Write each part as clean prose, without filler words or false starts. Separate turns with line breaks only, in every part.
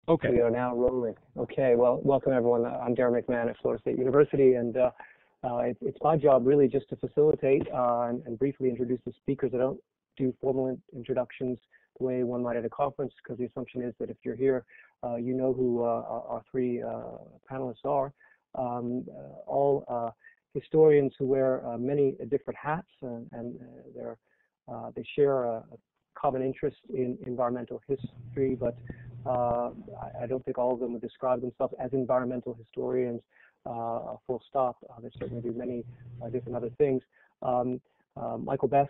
Okay.
We are now rolling. Okay, well, welcome everyone. I'm Darrin McMahon at Florida State University, and it's my job really just to facilitate and briefly introduce the speakers. I don't do formal introductions the way one might at a conference, because the assumption is that if you're here, you know who our three panelists are. All historians who wear many different hats, and they share a common interest in environmental history, but I don't think all of them would describe themselves as environmental historians, full stop. They certainly do many different other things. Michael Bess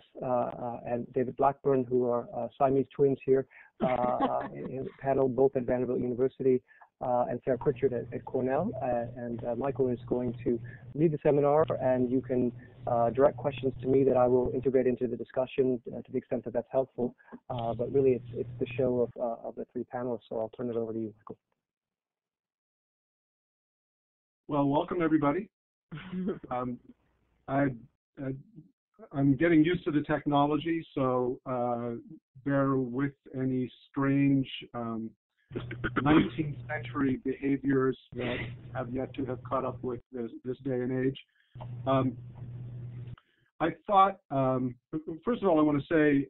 and David Blackbourn, who are Siamese twins here in the panel, both at Vanderbilt University, and Sara Pritchard at Cornell. And Michael is going to lead the seminar, and you can direct questions to me that I will integrate into the discussion to the extent that that's helpful. But really, it's the show of the three panelists, so I'll turn it over to you, Michael.
Well, welcome everybody. I'm getting used to the technology, so bear with any strange 19th century behaviors that have yet to have caught up with this day and age. I thought, first of all, I want to say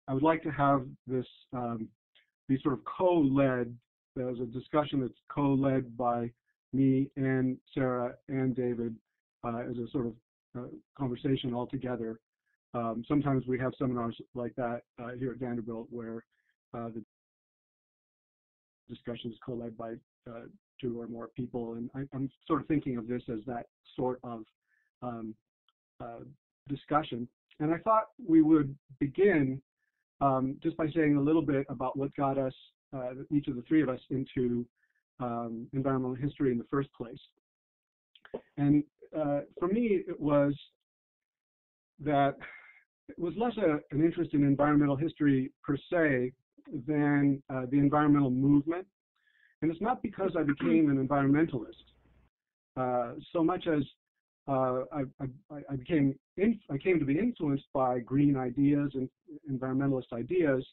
I would like to have this be sort of co-led. There's a discussion that's co-led by me and Sara and David as a sort of conversation all together. Sometimes we have seminars like that here at Vanderbilt where the discussion is co-led by two or more people, and I'm sort of thinking of this as that sort of discussion. And I thought we would begin just by saying a little bit about what got us, each of the three of us, into environmental history in the first place. And for me, it was that it was less an interest in environmental history per se than the environmental movement. And it's not because I became an environmentalist so much as I came to be influenced by green ideas and environmentalist ideas,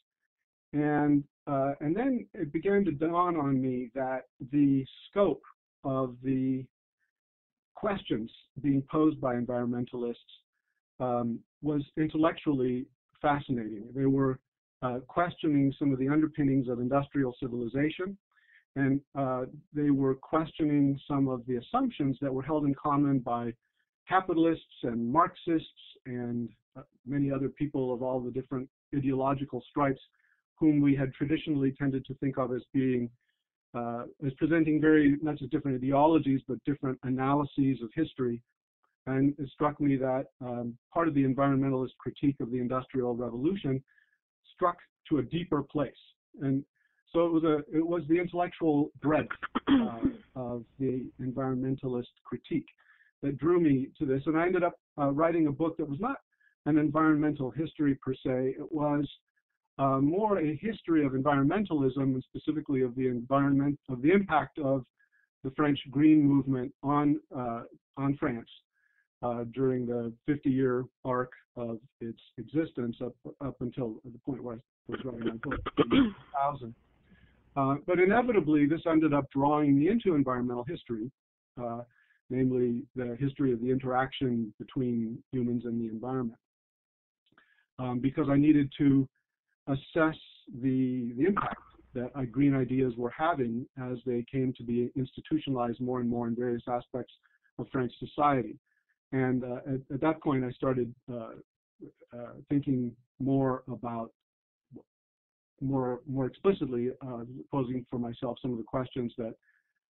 and then it began to dawn on me that the scope of the questions being posed by environmentalists was intellectually fascinating. They were questioning some of the underpinnings of industrial civilization, and they were questioning some of the assumptions that were held in common by capitalists and Marxists and many other people of all the different ideological stripes whom we had traditionally tended to think of as being as presenting not just different ideologies, but different analyses of history. And it struck me that part of the environmentalist critique of the Industrial Revolution struck to a deeper place. And so it was the intellectual breadth of the environmentalist critique that drew me to this. And I ended up writing a book that was not an environmental history per se. It was more a history of environmentalism, and specifically of the impact of the French Green Movement on France during the 50-year arc of its existence up until the point where I was writing my book, 2000. But inevitably, this ended up drawing me into environmental history, namely the history of the interaction between humans and the environment, because I needed to assess the impact that green ideas were having as they came to be institutionalized more and more in various aspects of French society. And at that point, I started thinking more about, more explicitly, posing for myself some of the questions that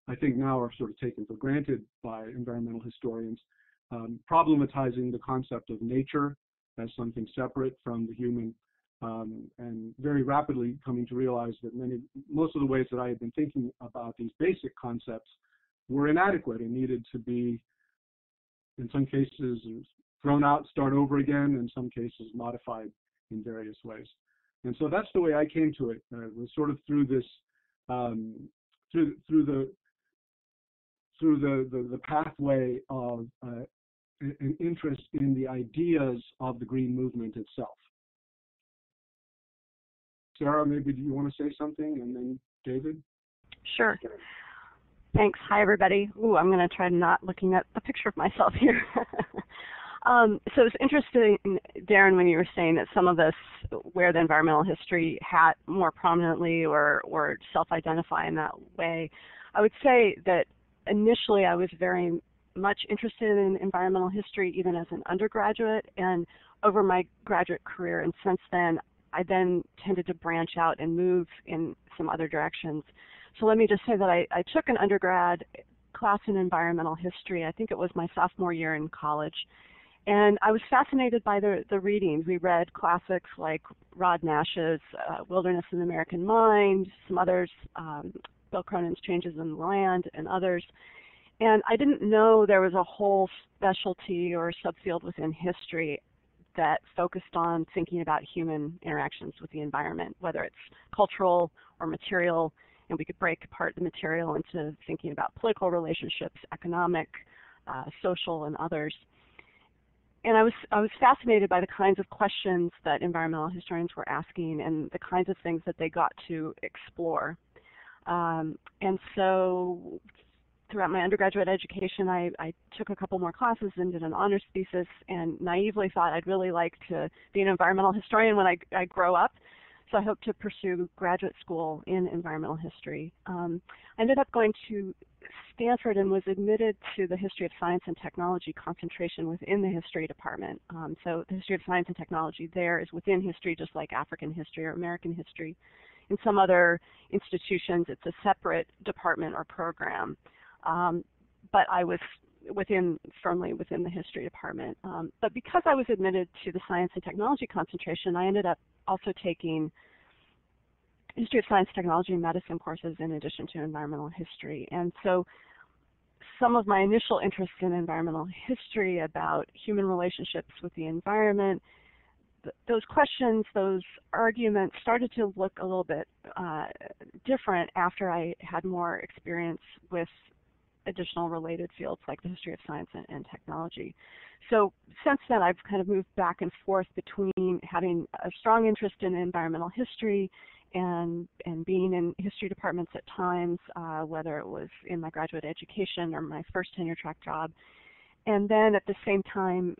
I think now are sort of taken for granted by environmental historians, problematizing the concept of nature as something separate from the human, and very rapidly coming to realize that most of the ways that I had been thinking about these basic concepts were inadequate and needed to be, in some cases, thrown out, start over again, in some cases modified in various ways. And so that's the way I came to it. It was sort of through this, through the pathway of an interest in the ideas of the Green Movement itself. Sara, maybe do you want to say something, and then David?
Sure. Thanks. Hi, everybody. Ooh, I'm going to try not looking at a picture of myself here. So it's interesting, Darrin, when you were saying that some of us wear the environmental history hat more prominently or self-identify in that way. I would say that initially I was very much interested in environmental history even as an undergraduate, and over my graduate career, and since then I then tended to branch out and move in some other directions. So let me just say that I took an undergrad class in environmental history. I think it was my sophomore year in college. And I was fascinated by the readings. We read classics like Rod Nash's Wilderness in the American Mind, some others, Bill Cronin's Changes in the Land, and others. And I didn't know there was a whole specialty or subfield within history that focused on thinking about human interactions with the environment, whether it's cultural or material, and we could break apart the material into thinking about political relationships, economic, social, and others. And I was fascinated by the kinds of questions that environmental historians were asking and the kinds of things that they got to explore. And so throughout my undergraduate education, I took a couple more classes and did an honors thesis, and naively thought I'd really like to be an environmental historian when I grow up. So I hope to pursue graduate school in environmental history. I ended up going to Stanford and was admitted to the History of Science and Technology concentration within the history department. So the history of science and technology there is within history, just like African history or American history. In some other institutions, it's a separate department or program. But I was firmly within the history department. But because I was admitted to the science and technology concentration, I ended up also taking history of science, technology, and medicine courses in addition to environmental history. And so some of my initial interest in environmental history about human relationships with the environment, those questions, those arguments started to look a little bit different after I had more experience with additional related fields like the history of science and technology. So since then, I've kind of moved back and forth between having a strong interest in environmental history and being in history departments at times, whether it was in my graduate education or my first tenure track job, and then at the same time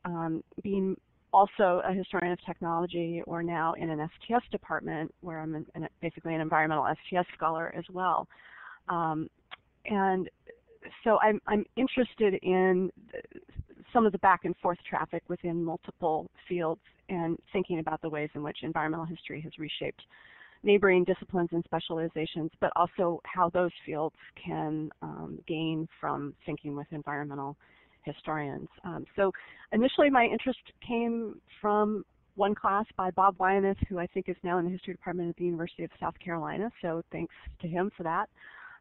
being also a historian of technology, or now in an STS department where I'm basically an environmental STS scholar as well. And so I'm interested in some of the back and forth traffic within multiple fields and thinking about the ways in which environmental history has reshaped neighboring disciplines and specializations, but also how those fields can gain from thinking with environmental historians. So initially my interest came from one class by Bob Wyanoth, who I think is now in the history department at the University of South Carolina, so thanks to him for that.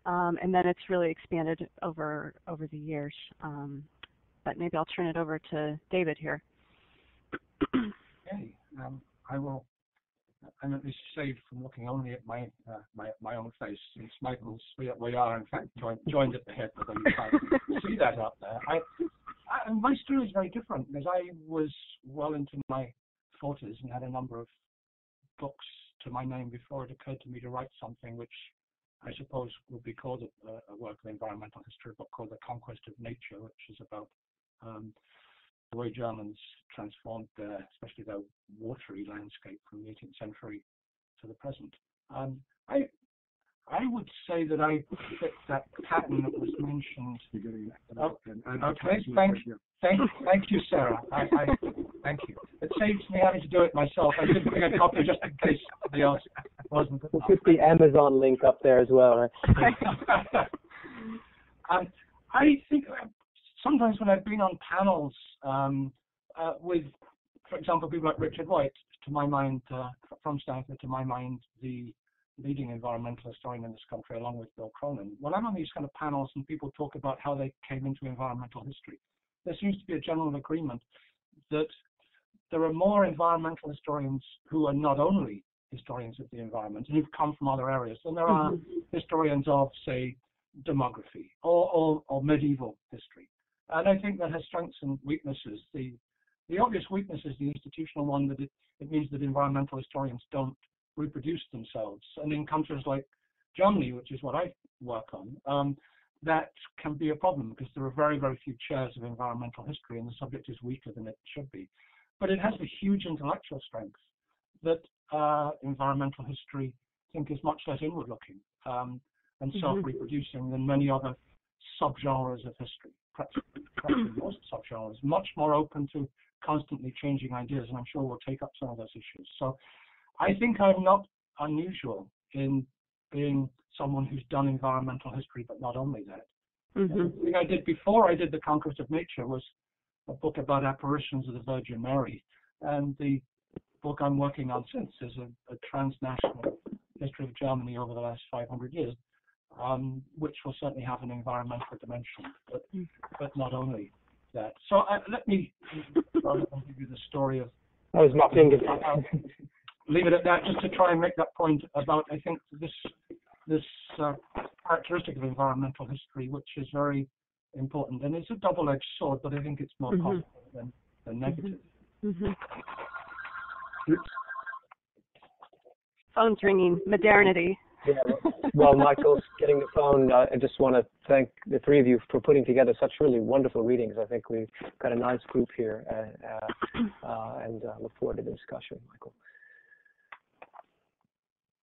And then it's really expanded over the years. But maybe I'll turn it over to David here.
Okay, I will eminently saved from looking only at my own face, since Michael's we are in fact joined at the hip, although you can't see that up there. My story is very different, because I was well into my 40s and had a number of books to my name before it occurred to me to write something which I suppose would be called a work of environmental history, a book called The Conquest of Nature, which is about the way Germans transformed especially their watery landscape from the 18th century to the present. I would say that I fit that pattern that was mentioned. Okay, thank you, Sara. Thank you. It saves me having to do it myself. I didn't bring a copy just in case somebody else wasn't.
We'll put the Amazon link up there as well. Right?
I think sometimes when I've been on panels with, for example, people like Pritchard, to my mind, from Stanford, to my mind, the leading environmental historian in this country, along with Bill Cronin. When I'm on these kind of panels and people talk about how they came into environmental history, there seems to be a general agreement that there are more environmental historians who are not only historians of the environment and who've come from other areas than there are historians of, say, demography or medieval history. And I think that has strengths and weaknesses. The obvious weakness is the institutional one, that it means that environmental historians don't reproduce themselves. And in countries like Germany, which is what I work on, that can be a problem because there are very, very few chairs of environmental history, and the subject is weaker than it should be. But it has a huge intellectual strength that environmental history, I think, is much less inward-looking and self-reproducing than many other subgenres of history. Perhaps most subgenres, much more open to constantly changing ideas, and I'm sure we'll take up some of those issues. So I think I'm not unusual in being someone who's done environmental history, but not only that. The thing I did before I did The Conquest of Nature was a book about apparitions of the Virgin Mary, and the book I'm working on since is a transnational history of Germany over the last 500 years, which will certainly have an environmental dimension, but not only that. So let me rather than give you the story of.
That was my finger.
Leave it at that, just to try and make that point about, I think, this characteristic of environmental history, which is very important, and it's a double-edged sword, but I think it's more positive than negative.
Phone's ringing. Modernity.
Yeah, well, Michael's getting the phone. I just want to thank the three of you for putting together such really wonderful readings. I think we've got a nice group here, and look forward to the discussion, Michael.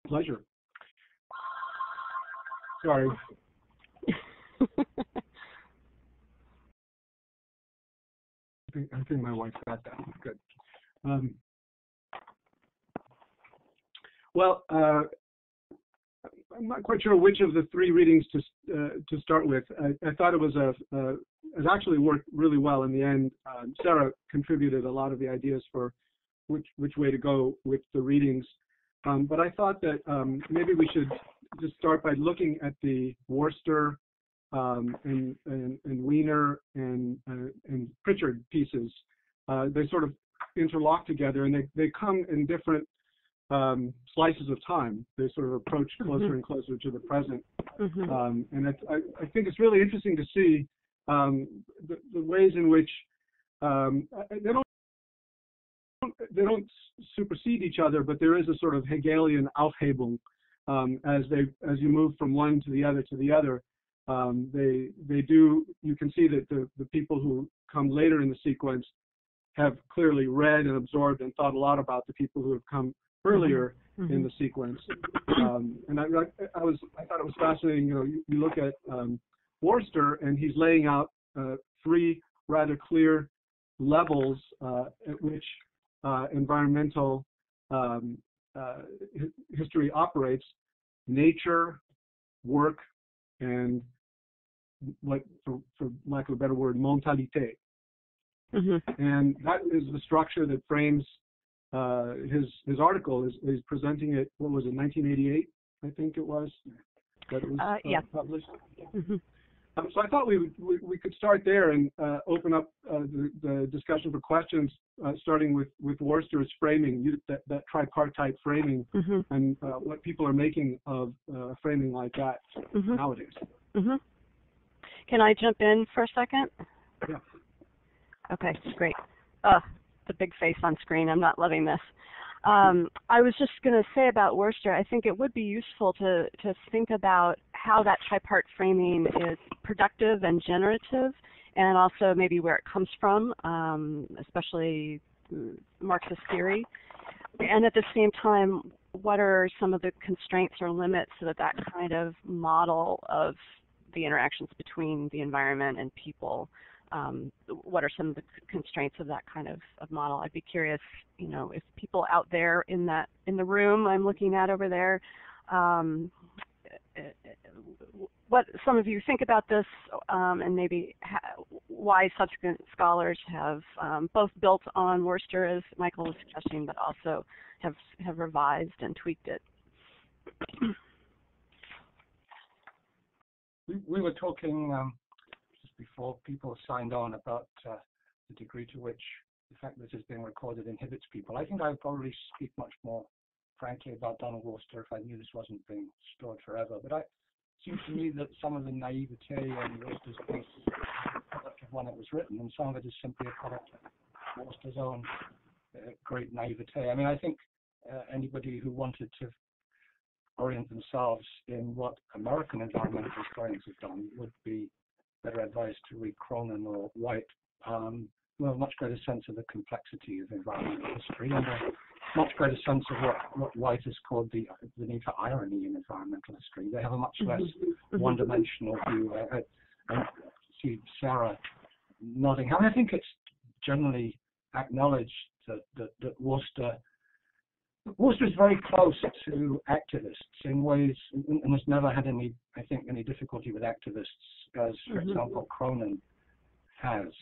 Pleasure. Sorry. I think my wife got that. Good. Well, I'm not quite sure which of the three readings to start with. I thought it was it actually worked really well in the end. Sara contributed a lot of the ideas for which way to go with the readings. But I thought that maybe we should just start by looking at the Worcester and Wiener and Pritchard pieces. They sort of interlock together, and they come in different slices of time. They sort of approach closer and closer to the present. And I think it's really interesting to see the ways in which they don't supersede each other, but there is a sort of Hegelian Aufhebung as you move from one to the other to the other. They do. You can see that the people who come later in the sequence have clearly read and absorbed and thought a lot about the people who have come earlier in the sequence. And I thought it was fascinating. You look at Worcester, and he's laying out three rather clear levels at which environmental history operates: nature, work, and what, for lack of a better word, mentalité. And that is the structure that frames his article. Is presenting it. What was it? 1988, I think it was. That it was published. So I thought we could start there and open up the discussion for questions, starting with Worcester's framing, that tripartite framing, and what people are making of framing like that nowadays.
Can I jump in for a second?
Yeah.
Okay, great. The big face on screen. I'm not loving this. I was just going to say about Worcester, I think it would be useful to think about how that tripart framing is productive and generative, and also maybe where it comes from, especially Marxist theory. And at the same time, what are some of the constraints or limits that kind of model of the interactions between the environment and people? What are some of the constraints of that kind of model? I'd be curious, if people out there in the room I'm looking at over there, what some of you think about this, and maybe why subsequent scholars have both built on Worcester, as Michael was suggesting, but also have revised and tweaked it.
We were talking just before people signed on about the degree to which the fact that this is being recorded inhibits people. I think I would probably speak much more frankly about Donald Worcester if I knew this wasn't being stored forever. But it seems to me that some of the naivete in Worcester's piece is a product of when it was written, and some of it is simply a product of Worcester's own great naivete. I mean, I think anybody who wanted to orient themselves in what American environmental historians have done would be better advised to read Cronin or White, who have a much greater sense of the complexity of environmental history and a much greater sense of what White has called the need for irony in environmental history. They have a much less one-dimensional view. I see Sara nodding. I think it's generally acknowledged that Worcester is very close to activists in ways, and has never had any difficulty with activists, as, for example, Cronin has.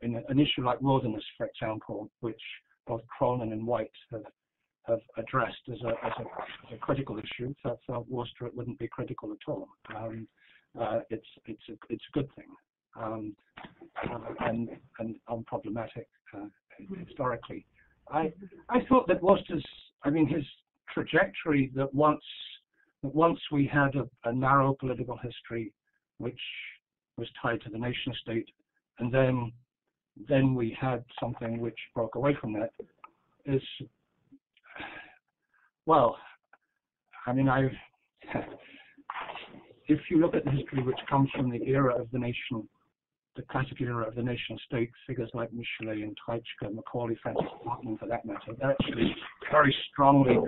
In an issue like wilderness, for example, which both Cronin and White have addressed as a critical issue. For Worcester, it wouldn't be critical at all. It's a good thing, and unproblematic historically. I thought that Worcester's, his trajectory, that once we had a narrow political history which was tied to the nation state, and then we had something which broke away from that, is, well, if you look at the history which comes from the era of the nation, the classic era of the nation state, figures like Michelet and Pritchard, Macaulay, Francis Button, for that matter, they're actually very strongly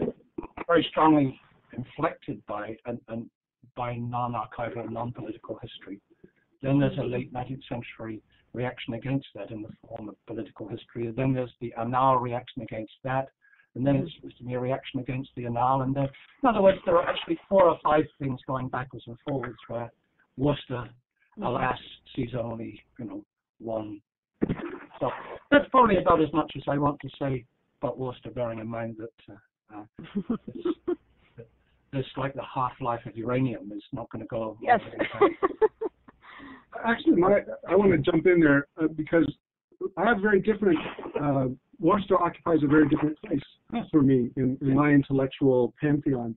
inflected by non-archival, non-political history. Then there's a late 19th century reaction against that in the form of political history. And then there's the Annales reaction against that. And then it's supposed to be a reaction against the Annales. And then, in other words, there are actually 4 or 5 things going backwards and forwards where Worcester, alas, sees only, one. So that's probably about as much as I want to say about Worcester, bearing in mind that this, like the half-life of uranium, is not going to go.
Yes.
Actually, I want to jump in there because I have very different. Worcester occupies a very different place for me in my intellectual pantheon.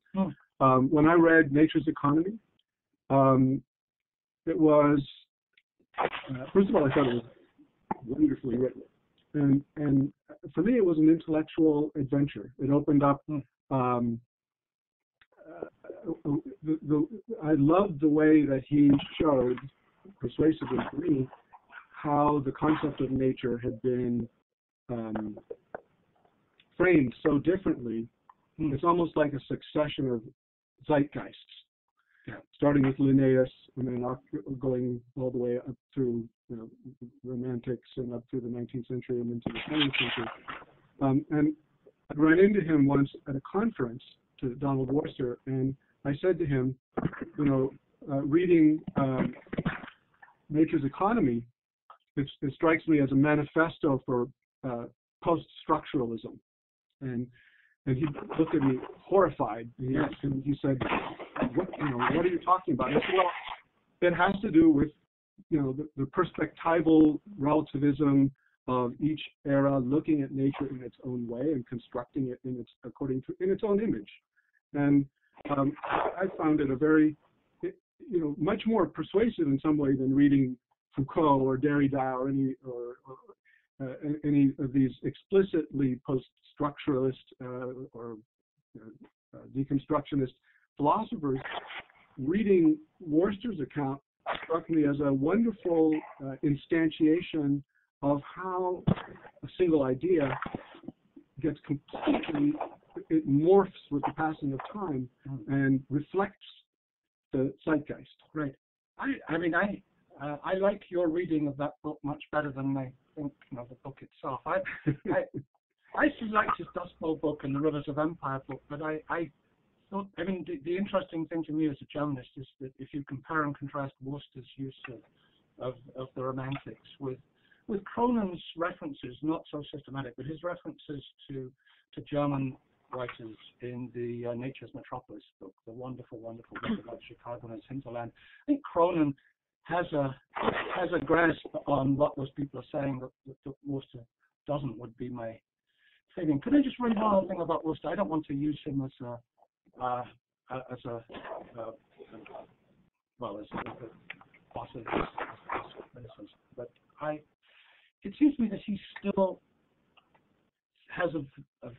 When I read Nature's Economy, it was first of all, I thought it was wonderfully written, and for me, it was an intellectual adventure. It opened up. I loved the way that he showed, persuasively for me, how the concept of nature had been framed so differently. It's almost like a succession of zeitgeists, starting with Linnaeus and then going all the way up through Romantics and up through the 19th century and into the 20th century. And I ran into him once at a conference to Donald Worcester, and I said to him, reading Nature's Economy, it strikes me as a manifesto for post-structuralism. And he looked at me horrified. And he said, what are you talking about? I said, well, it has to do with, the perspectival relativism of each era, looking at nature in its own way and constructing it in its own image. And I found it a very, much more persuasive in some way than reading Foucault or Derrida or any of these explicitly post-structuralist or deconstructionist philosophers. Reading Worcester's account struck me as a wonderful instantiation of how a single idea gets completely, it morphs with the passing of time and reflects the zeitgeist.
Right. I like your reading of that book much better than I think the book itself. I still like his Dust Bowl book and the Rivers of Empire book, but I thought, the interesting thing to me as a Germanist is that if you compare and contrast Worcester's use of the Romantics with Cronin's references, not so systematic, but his references to German writers in the Nature's Metropolis book, the wonderful, wonderful book about Chicago and its hinterland. I think Cronin has a grasp on what those people are saying that Worcester doesn't, would be my feeling. Could I just read one other thing about Worcester? I don't want to use him as a boss of this, but it seems to me that he still has a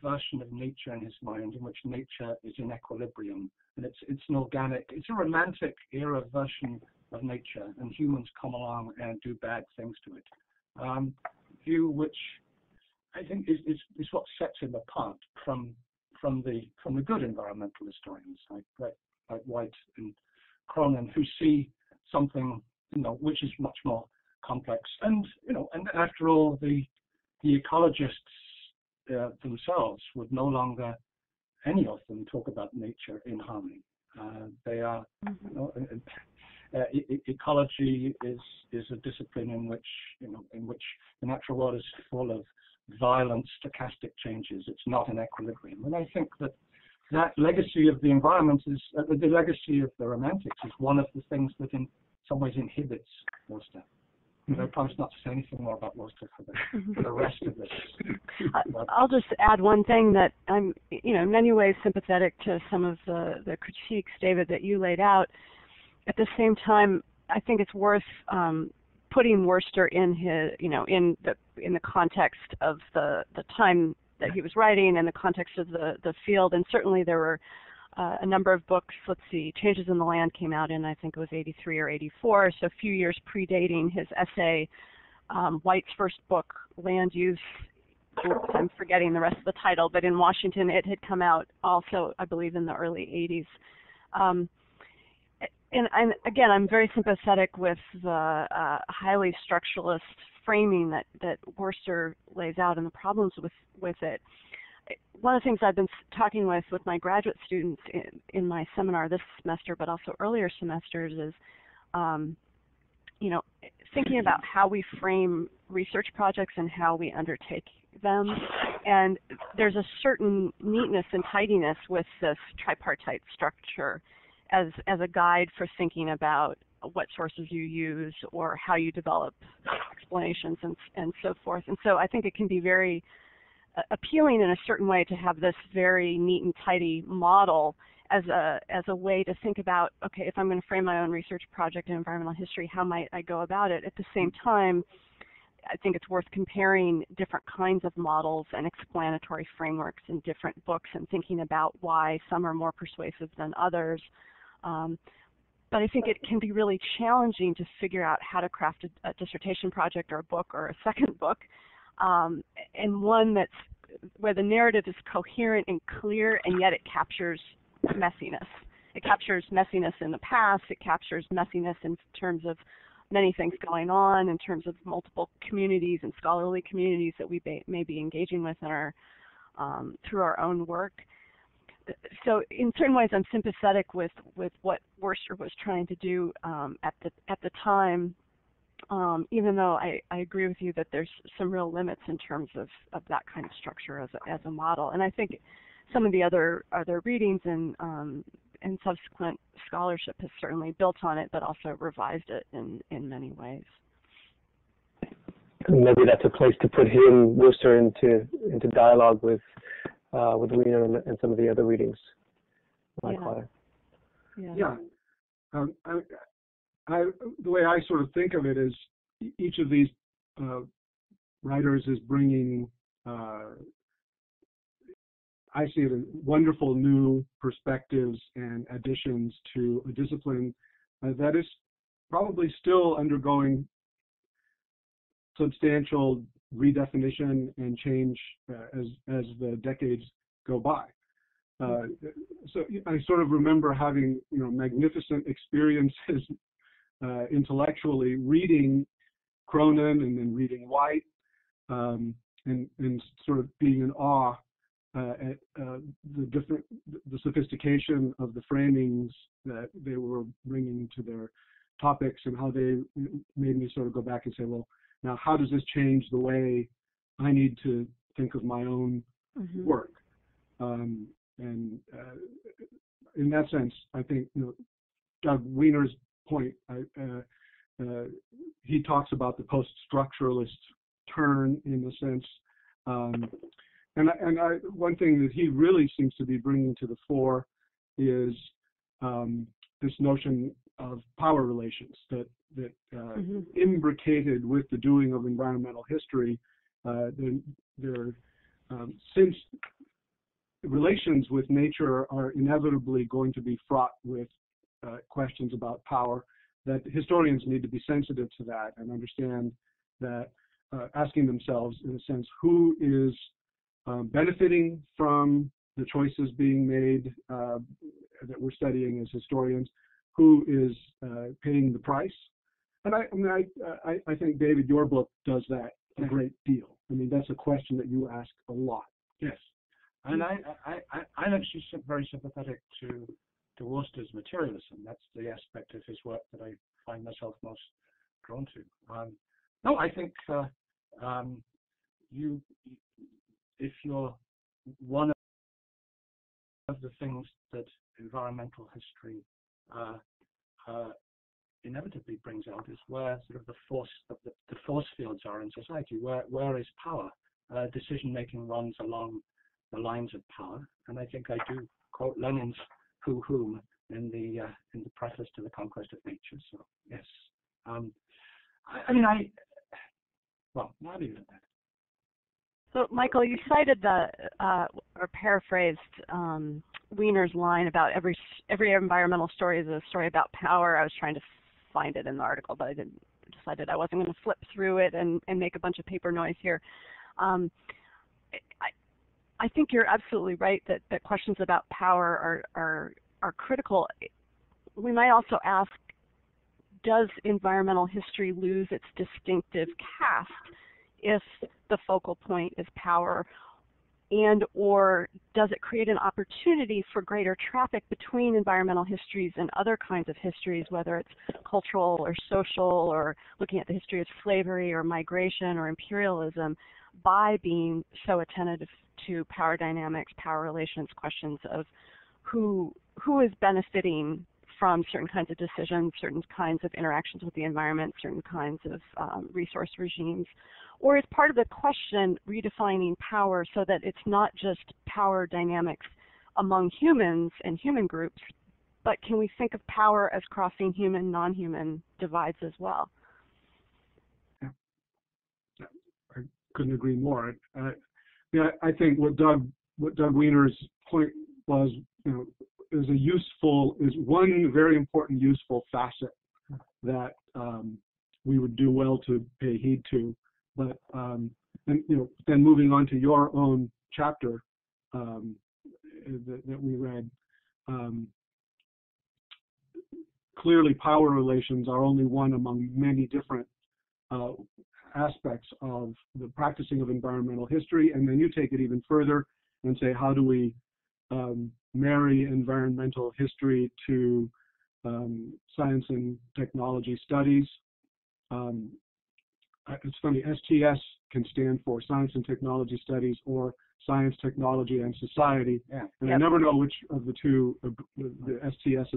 version of nature in his mind in which nature is in equilibrium, and it's an organic, it's a romantic era version of nature, and humans come along and do bad things to it. View which I think is what sets him apart from the good environmental historians like White and Cronin, who see something which is much more complex. And and after all, the ecologists themselves would no longer, any of them, talk about nature in harmony. They are, ecology is a discipline in which the natural world is full of violent stochastic changes. It's not an equilibrium. And I think that legacy of the environment is, the legacy of the Romantics is one of the things that in some ways inhibits Worcester. I promise not to say anything more about Worcester for the rest of this.
I'll just add one thing, that I'm, in many ways sympathetic to some of the critiques, David, that you laid out. At the same time, I think it's worth putting Worcester in his, in the context of the time that he was writing and the context of the field. And certainly there were a number of books. Let's see, Changes in the Land came out in, I think it was 83 or 84, so a few years predating his essay. White's first book, Land Use, I'm forgetting the rest of the title, but in Washington it had come out also, I believe, in the early 80s. And again, I'm very sympathetic with the highly structuralist framing that Worcester lays out and the problems with it. One of the things I've been talking with my graduate students in my seminar this semester, but also earlier semesters, is thinking about how we frame research projects and how we undertake them. And there's a certain neatness and tidiness with this tripartite structure as a guide for thinking about what sources you use or how you develop explanations and so forth. And so I think it can be very appealing in a certain way to have this very neat and tidy model as a way to think about, okay, if I'm going to frame my own research project in environmental history, how might I go about it? At the same time, I think it's worth comparing different kinds of models and explanatory frameworks in different books and thinking about why some are more persuasive than others. But I think it can be really challenging to figure out how to craft a dissertation project or a book or a second book, and one where the narrative is coherent and clear, and yet it captures messiness. It captures messiness in the past. It captures messiness in terms of many things going on, in terms of multiple communities and scholarly communities that we may be engaging with in our through our own work. So in certain ways, I'm sympathetic with what Worcester was trying to do at the time, even though I agree with you that there's some real limits in terms of that kind of structure as a model. And I think some of the other readings and subsequent scholarship has certainly built on it, but also revised it in many ways.
Maybe that's a place to put him, Worcester, into dialogue with Weiner and some of the other readings.
Yeah. The way I sort of think of it is each of these writers is bringing, I see it as wonderful new perspectives and additions to a discipline that is probably still undergoing substantial redefinition and change as the decades go by. So I sort of remember having magnificent experiences intellectually reading Cronin and then reading White, and sort of being in awe at the sophistication of the framings that they were bringing to their topics, and how they made me sort of go back and say, well, now how does this change the way I need to think of my own work? And in that sense, I think Doug Weiner's point, he talks about the post-structuralist turn in the sense, one thing that he really seems to be bringing to the fore is this notion of power relations that imbricated with the doing of environmental history. There since relations with nature are inevitably going to be fraught with questions about power, that historians need to be sensitive to that and understand that asking themselves, in a sense, who is benefiting from the choices being made that we're studying as historians, who is paying the price. And I think, David, your book does that a great deal. I mean, that's a question that you ask a lot.
Yes. And I'm actually very sympathetic to Worcester's materialism. That's the aspect of his work that I find myself most drawn to. No, I think if you're one of the things that environmental history inevitably brings out is where sort of the force fields are in society. Where is power? Decision making runs along the lines of power, and I think I do quote Lenin's "whom" in the preface to the Conquest of Nature. So yes, well, not even that.
So, Michael, you cited or paraphrased Wiener's line about every environmental story is a story about power. I was trying to find it in the article, but I decided I wasn't going to flip through it and make a bunch of paper noise here. I think you're absolutely right that questions about power are critical. We might also ask, does environmental history lose its distinctive cast if the focal point is power, and or does it create an opportunity for greater traffic between environmental histories and other kinds of histories, whether it's cultural or social, or looking at the history of slavery or migration or imperialism, by being so attentive to power dynamics, power relations, questions of who is benefiting from certain kinds of decisions, certain kinds of interactions with the environment, certain kinds of resource regimes? Or is part of the question redefining power so that it's not just power dynamics among humans and human groups, but can we think of power as crossing human, non-human divides as well?
Yeah. I couldn't agree more. I think what Doug Wiener's point was, is one very important useful facet that we would do well to pay heed to. But then moving on to your own chapter that we read, clearly power relations are only one among many different aspects of the practicing of environmental history. And then you take it even further and say, how do we marry environmental history to science and technology studies? It's funny, STS can stand for Science and Technology Studies or Science, Technology, and Society.
Yeah.
And I never know which of the two the STS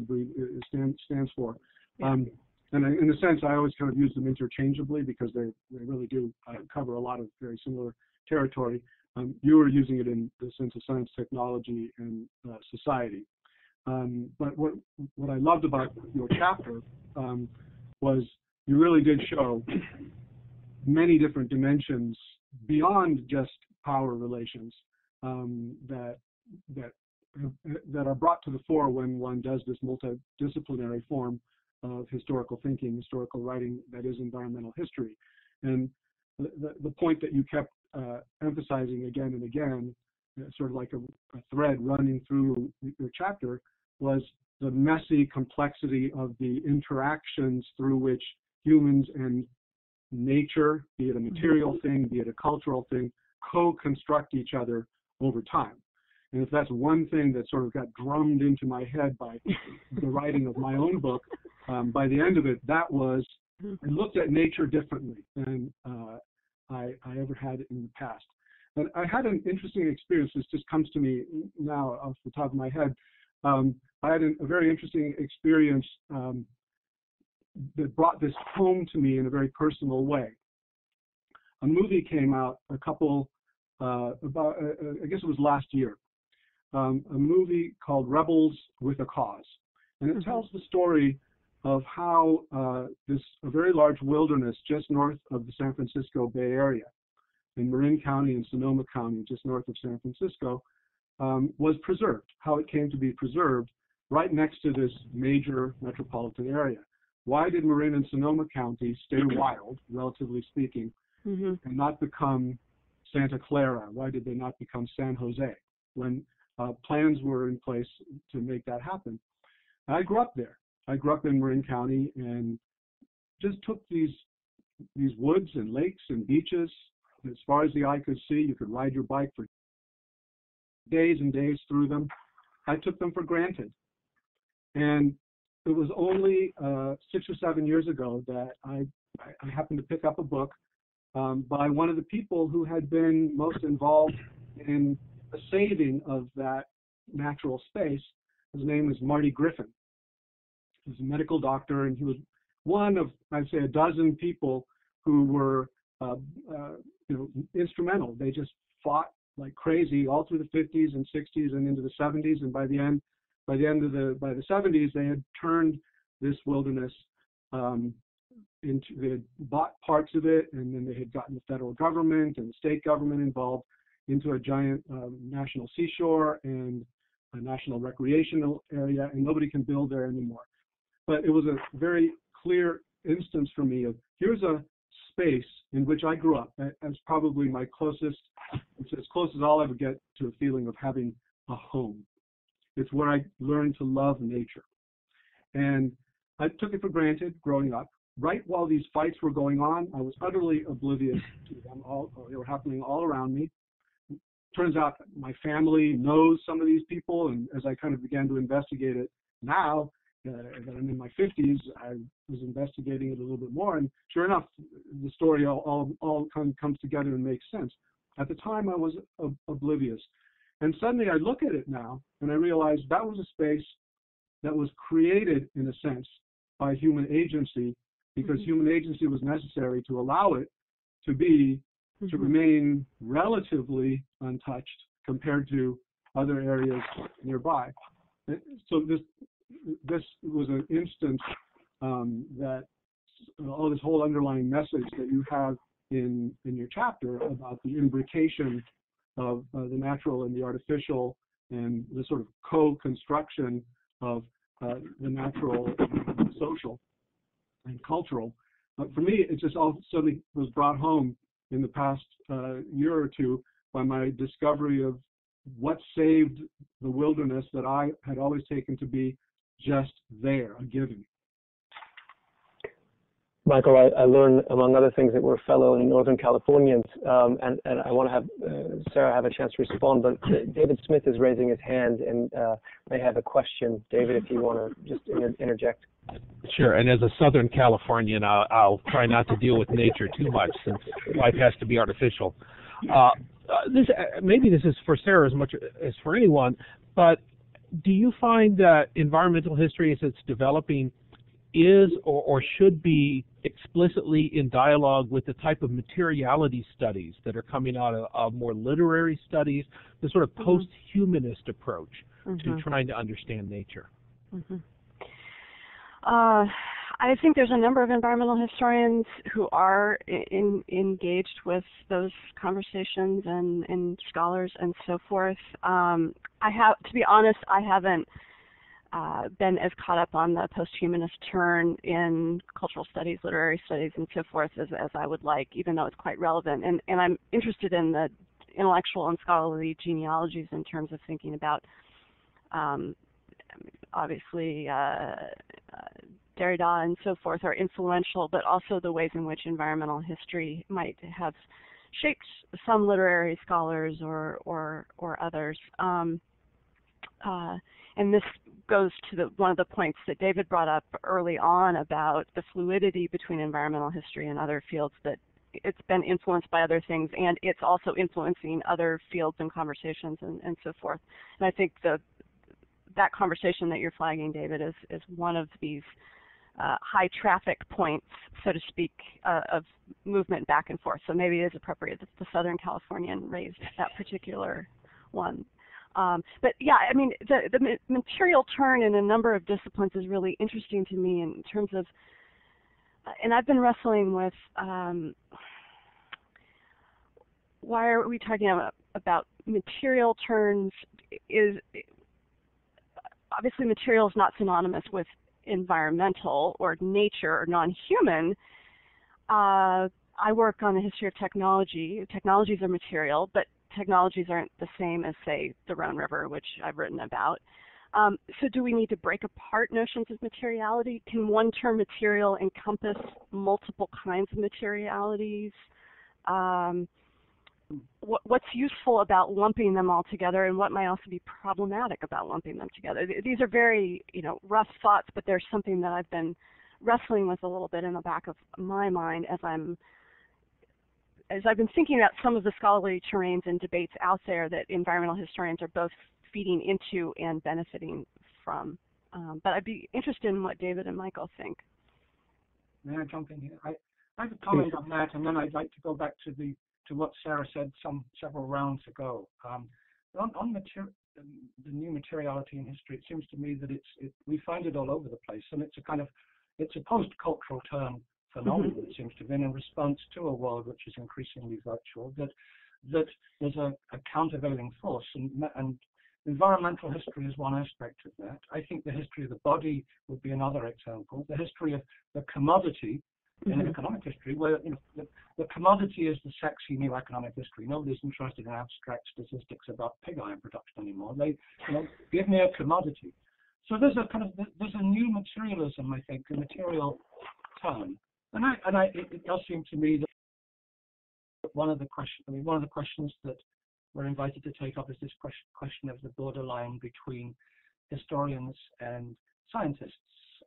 stands for.
Yeah.
And in a sense, I always kind of use them interchangeably because they really do cover a lot of very similar territory. You were using it in the sense of science, technology, and society. But what I loved about your chapter was you really did show many different dimensions beyond just power relations that are brought to the fore when one does this multidisciplinary form of historical thinking, historical writing that is environmental history. And the point that you kept emphasizing again and again, sort of like a thread running through your chapter, was the messy complexity of the interactions through which humans and nature, be it a material thing, be it a cultural thing, co-construct each other over time. And if that's one thing that sort of got drummed into my head by the writing of my own book, by the end of it, that was, I looked at nature differently than I ever had in the past. But I had an interesting experience. This just comes to me now off the top of my head. I had a very interesting experience that brought this home to me in a very personal way. A movie came out I guess it was last year, a movie called Rebels with a Cause. And it tells the story of how a very large wilderness just north of the San Francisco Bay Area in Marin County and Sonoma County, just north of San Francisco, was preserved, how it came to be preserved right next to this major metropolitan area. Why did Marin and Sonoma County stay wild, relatively speaking, and not become Santa Clara? Why did they not become San Jose when plans were in place to make that happen? I grew up there. I grew up in Marin County and just took these woods and lakes and beaches as far as the eye could see. You could ride your bike for days and days through them. I took them for granted. And it was only 6 or 7 years ago that I happened to pick up a book by one of the people who had been most involved in the saving of that natural space. His name is Marty Griffin. He's a medical doctor, and he was one of, I'd say, a dozen people who were instrumental. They just fought like crazy all through the 50s and 60s and into the 70s, and by the 70s, they had turned this wilderness they had bought parts of it, and then they had gotten the federal government and the state government involved into a giant national seashore and a national recreational area, and nobody can build there anymore. But it was a very clear instance for me of, here's a space in which I grew up as probably my closest, it's as close as I'll ever get to a feeling of having a home. It's where I learned to love nature. And I took it for granted growing up. Right while these fights were going on, I was utterly oblivious to them. They were happening all around me. Turns out my family knows some of these people, and as I kind of began to investigate it now, that I'm in my 50s, I was investigating it a little bit more, and sure enough, the story all comes together and makes sense. At the time, I was oblivious. And suddenly I look at it now, and I realize that was a space that was created, in a sense, by human agency, because human agency was necessary to allow it to be, to remain relatively untouched compared to other areas nearby. So this was an instance that all this whole underlying message that you have in your chapter about the imbrication of the natural and the artificial and the sort of co-construction of the natural, social, and cultural. But for me, it just all suddenly was brought home in the past year or two by my discovery of what saved the wilderness that I had always taken to be just there, a given.
Michael, I learned, among other things, that we're fellow Northern Californians, and I want to have Sara have a chance to respond, but David Smith is raising his hand and may have a question. David, if you want to just interject.
Sure, and as a Southern Californian, I'll try not to deal with nature too much since life has to be artificial. Maybe this is for Sara as much as for anyone, but do you find that environmental history as it's developing is or should be explicitly in dialogue with the type of materiality studies that are coming out of more literary studies, the sort of post-humanist approach to trying to understand nature?
I think there's a number of environmental historians who are engaged with those conversations and scholars and so forth. To be honest, I haven't been as caught up on the post-humanist turn in cultural studies, literary studies, and so forth as I would like, even though it's quite relevant. And I'm interested in the intellectual and scholarly genealogies in terms of thinking about, obviously, Derrida and so forth are influential, but also the ways in which environmental history might have shaped some literary scholars or others. And this goes to one of the points that David brought up early on about the fluidity between environmental history and other fields, that it's been influenced by other things, and it's also influencing other fields and conversations and so forth. And I think that conversation that you're flagging, David, is one of these high traffic points, so to speak, of movement back and forth. So maybe it is appropriate that the Southern Californian raised that particular one. But yeah, I mean, the material turn in a number of disciplines is really interesting to me in terms of, and I've been wrestling with why are we talking about material terms? Is obviously material is not synonymous with environmental or nature or non-human. I work on the history of technology. Technologies are material, but technologies aren't the same as, say, the Rhone River, which I've written about. So do we need to break apart notions of materiality? Can one term material encompass multiple kinds of materialities? What's useful about lumping them all together, and what might also be problematic about lumping them together? These are very, rough thoughts, but there's something that I've been wrestling with a little bit in the back of my mind as I've been thinking about some of the scholarly terrains and debates out there that environmental historians are both feeding into and benefiting from. But I'd be interested in what David and Michael think.
May I jump in here? I have a comment on that, and then I'd like to go back to what Sara said several rounds ago. On the new materiality in history, it seems to me that we find it all over the place, and it's a post-cultural term phenomenon, it seems to be, in response to a world which is increasingly virtual, that there's a countervailing force, and environmental history is one aspect of that. I think the history of the body would be another example. The history of the commodity in economic history, where the commodity is the sexy new economic history. Nobody's interested in abstract statistics about pig iron production anymore. They, give me a commodity. So there's a new materialism, I think, a material term, and it does seem to me that one of the questions that we're invited to take up is this question of the borderline between historians and scientists.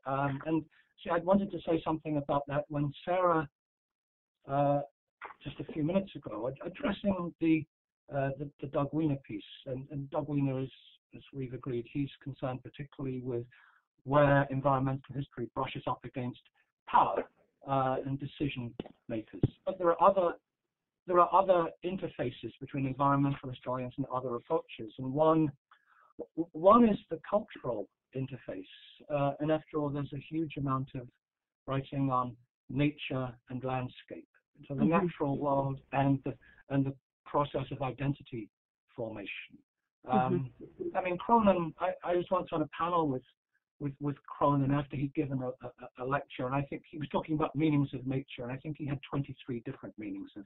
And see, I wanted to say something about that when Sara, just a few minutes ago, addressing the Doug Weiner piece, and Doug Weiner is, as we've agreed, he's concerned particularly with where environmental history brushes up against power and decision makers. But there are other interfaces between environmental historians and other approaches, and one is the cultural interface. And after all, there's a huge amount of writing on nature and landscape, so the natural world and the process of identity formation. I mean, Cronin, I was once on a panel with Cronin after he'd given a lecture, and I think he was talking about meanings of nature, and I think he had 23 different meanings of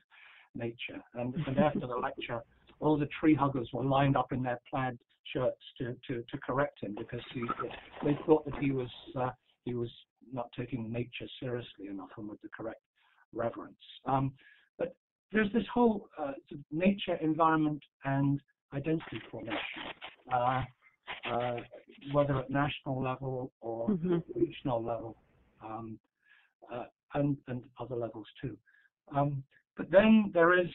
nature. And after the lecture, all the tree huggers were lined up in their plaid shirts to correct him, because they thought that he was not taking nature seriously enough and with the correct reverence. But there's this whole nature, environment, and identity formation, whether at national level or regional level, and other levels too. But then there is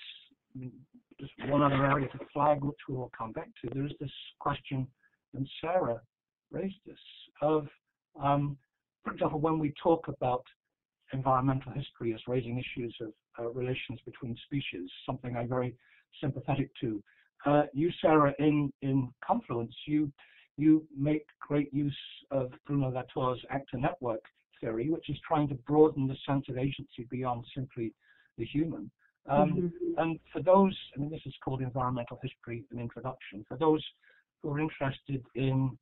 just one other area to flag, which we will come back to. There is this question, and Sara raised this, of, for example, when we talk about environmental history as raising issues of relations between species, something I'm very sympathetic to. You, Sara, in Confluence, you make great use of Bruno Latour's actor network theory, which is trying to broaden the sense of agency beyond simply the human. And for those, I mean, this is called Environmental History, an introduction. For those who are interested in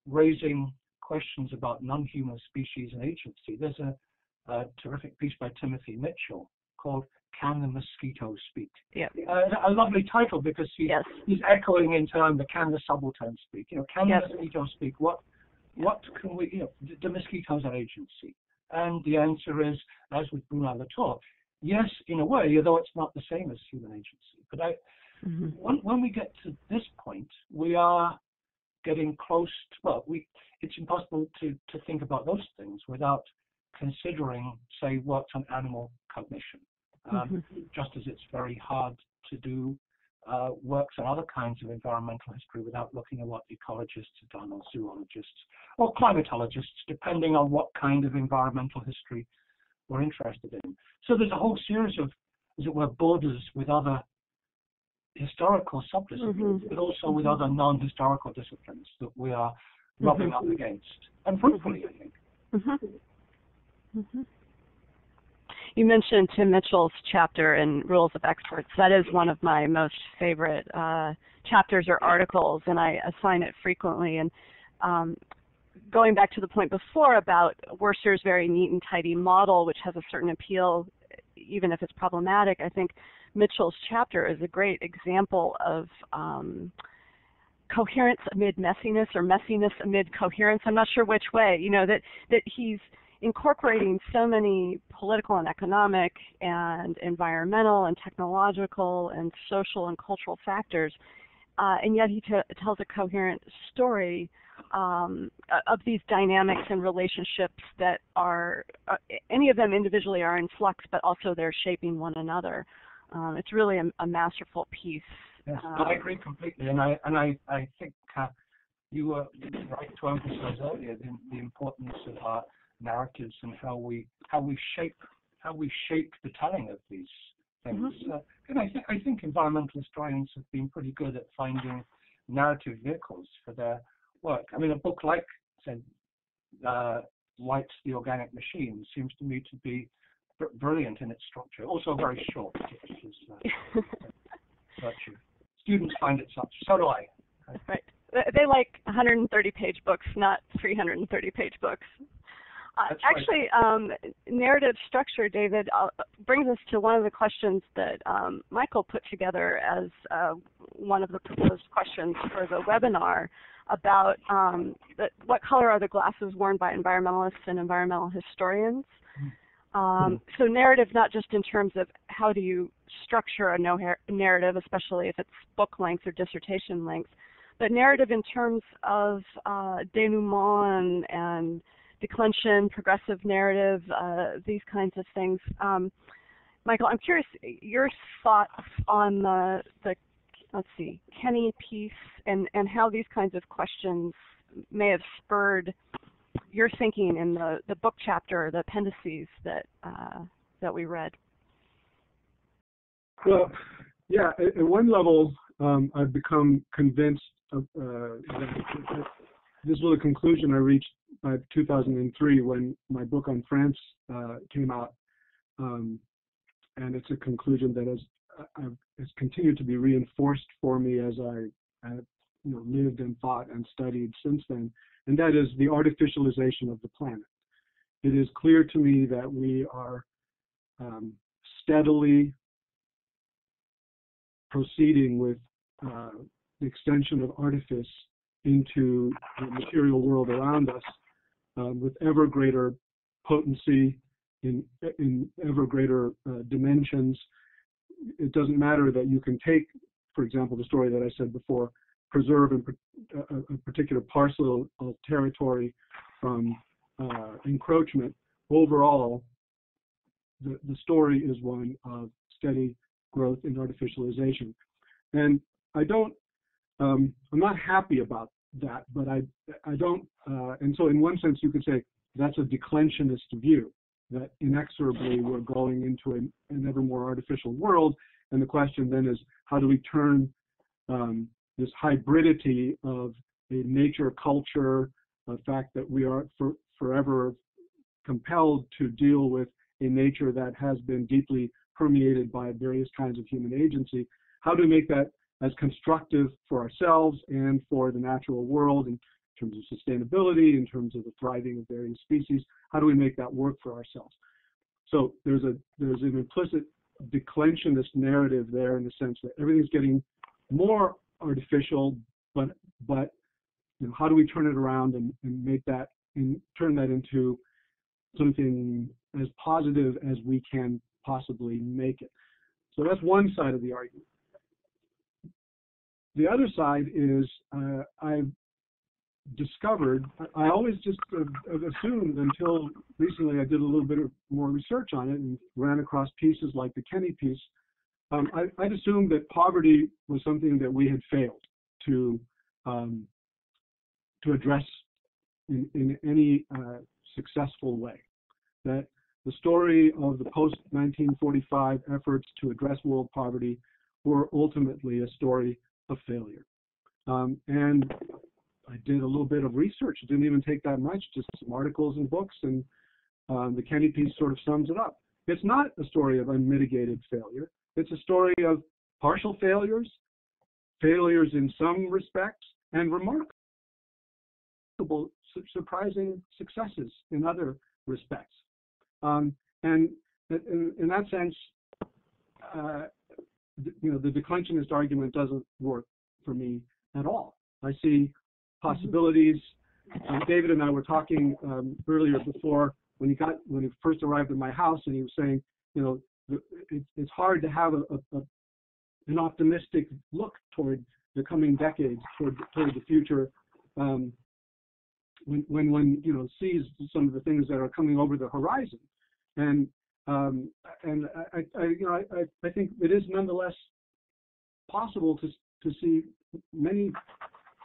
raising questions about non-human species and agency, there's a terrific piece by Timothy Mitchell called "Can the Mosquito Speak?"
Yeah.
A lovely title, because he's echoing in turn the "Can the Subaltern Speak?" Can the mosquito speak? What can we? Do mosquitoes have agency? And the answer is, as with Bruno Latour, yes, in a way, although it's not the same as human agency. But when we get to this point, we are getting close to, it's impossible to think about those things without considering, say, works on animal cognition. Just as it's very hard to do works on other kinds of environmental history without looking at what ecologists have done, or zoologists, or climatologists, depending on what kind of environmental history we're interested in. So there's a whole series of, as it were, borders with other historical subdisciplines, but also with other non-historical disciplines that we are rubbing up against, and fruitfully, I think.
You mentioned Tim Mitchell's chapter in Rules of Experts. That is one of my most favorite chapters or articles, and I assign it frequently. And going back to the point before about Worcester's very neat and tidy model, which has a certain appeal, even if it's problematic, I think Mitchell's chapter is a great example of coherence amid messiness, or messiness amid coherence. I'm not sure which way. You know, that he's incorporating so many political and economic and environmental and technological and social and cultural factors, and yet he tells a coherent story of these dynamics and relationships that are, any of them individually are in flux, but also they're shaping one another. It's really a masterful piece.
Yes, I agree completely, and I think you were right to emphasize earlier the importance of our narratives and how we shape the telling of these things.
Mm-hmm.
And I think environmental historians have been pretty good at finding narrative vehicles for their work. I mean, a book like, say, White's The Organic Machine seems to me to be brilliant in its structure. Also very short, which is virtue. Students find it such. So do I.
Right. They like 130-page books, not 330-page books. Actually, narrative structure, David, brings us to one of the questions that Michael put together as one of the proposed questions for the webinar about what color are the glasses worn by environmentalists and environmental historians. So narrative, not just in terms of how do you structure a narrative, especially if it's book length or dissertation length, but narrative in terms of denouement and declension, progressive narrative, these kinds of things. Michael, I'm curious your thoughts on the let's see, Kenny piece and how these kinds of questions may have spurred your thinking in the book chapter, the appendices that we read.
Well, yeah, at one level, I've become convinced of that this was a conclusion I reached by 2003 when my book on France came out, and it's a conclusion that has continued to be reinforced for me as I lived and thought and studied since then, and that is the artificialization of the planet. It is clear to me that we are steadily proceeding with the extension of artifice into the material world around us with ever greater potency, in ever greater dimensions. It doesn't matter that you can take, for example, the story that I said before, preserve a particular parcel of territory from encroachment. Overall, the story is one of steady growth in artificialization. And I'm not happy about that, but I don't, and so in one sense you could say that's a declensionist view, that inexorably we're going into an ever more artificial world, and the question then is how do we turn this hybridity of a nature culture, the fact that we are forever compelled to deal with a nature that has been deeply permeated by various kinds of human agency, how do we make that as constructive for ourselves and for the natural world in terms of sustainability, in terms of the thriving of various species? How do we make that work for ourselves? So there's an implicit declensionist narrative there in the sense that everything's getting more artificial, but how do we turn it around and make that and turn that into something as positive as we can possibly make it? So that's one side of the argument. The other side is I've discovered, I always just assumed until recently I did a little bit more research on it and ran across pieces like the Kenny piece. I'd assumed that poverty was something that we had failed to address in any successful way. That the story of the post-1945 efforts to address world poverty were ultimately a story of failure. And I did a little bit of research. It didn't even take that much, just some articles and books, and the Kenny piece sort of sums it up. it's not a story of unmitigated failure. It's a story of partial failures, failures in some respects, and remarkable, surprising successes in other respects. And in that sense, the declensionist argument doesn't work for me at all. I see possibilities. David and I were talking earlier before when he first arrived at my house, and he was saying, it's hard to have an optimistic look toward the coming decades, toward the future, when one sees some of the things that are coming over the horizon. And I think it is nonetheless possible to see many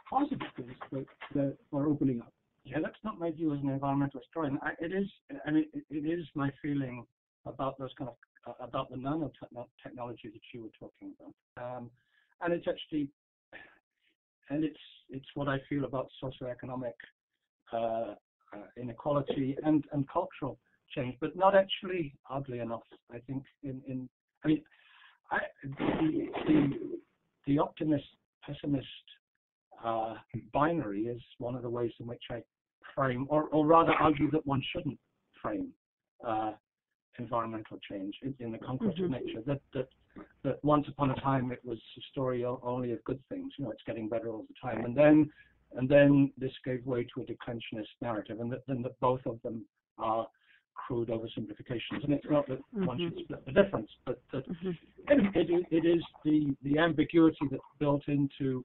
positive things that are opening up.
Yeah, that's not my view as an environmental historian. It is my feeling about those kind of about the nanotechnology that you were talking about, and it's actually, and it's what I feel about socioeconomic inequality and cultural change, but not actually, oddly enough, I think the optimist-pessimist binary is one of the ways in which I frame, or rather argue that one shouldn't frame environmental change in the Conquest of Nature. That once upon a time it was a story only of good things. It's getting better all the time, and then this gave way to a declensionist narrative, and that both of them are crude oversimplifications. And it's not that one should split the difference, but that it is the ambiguity that's built into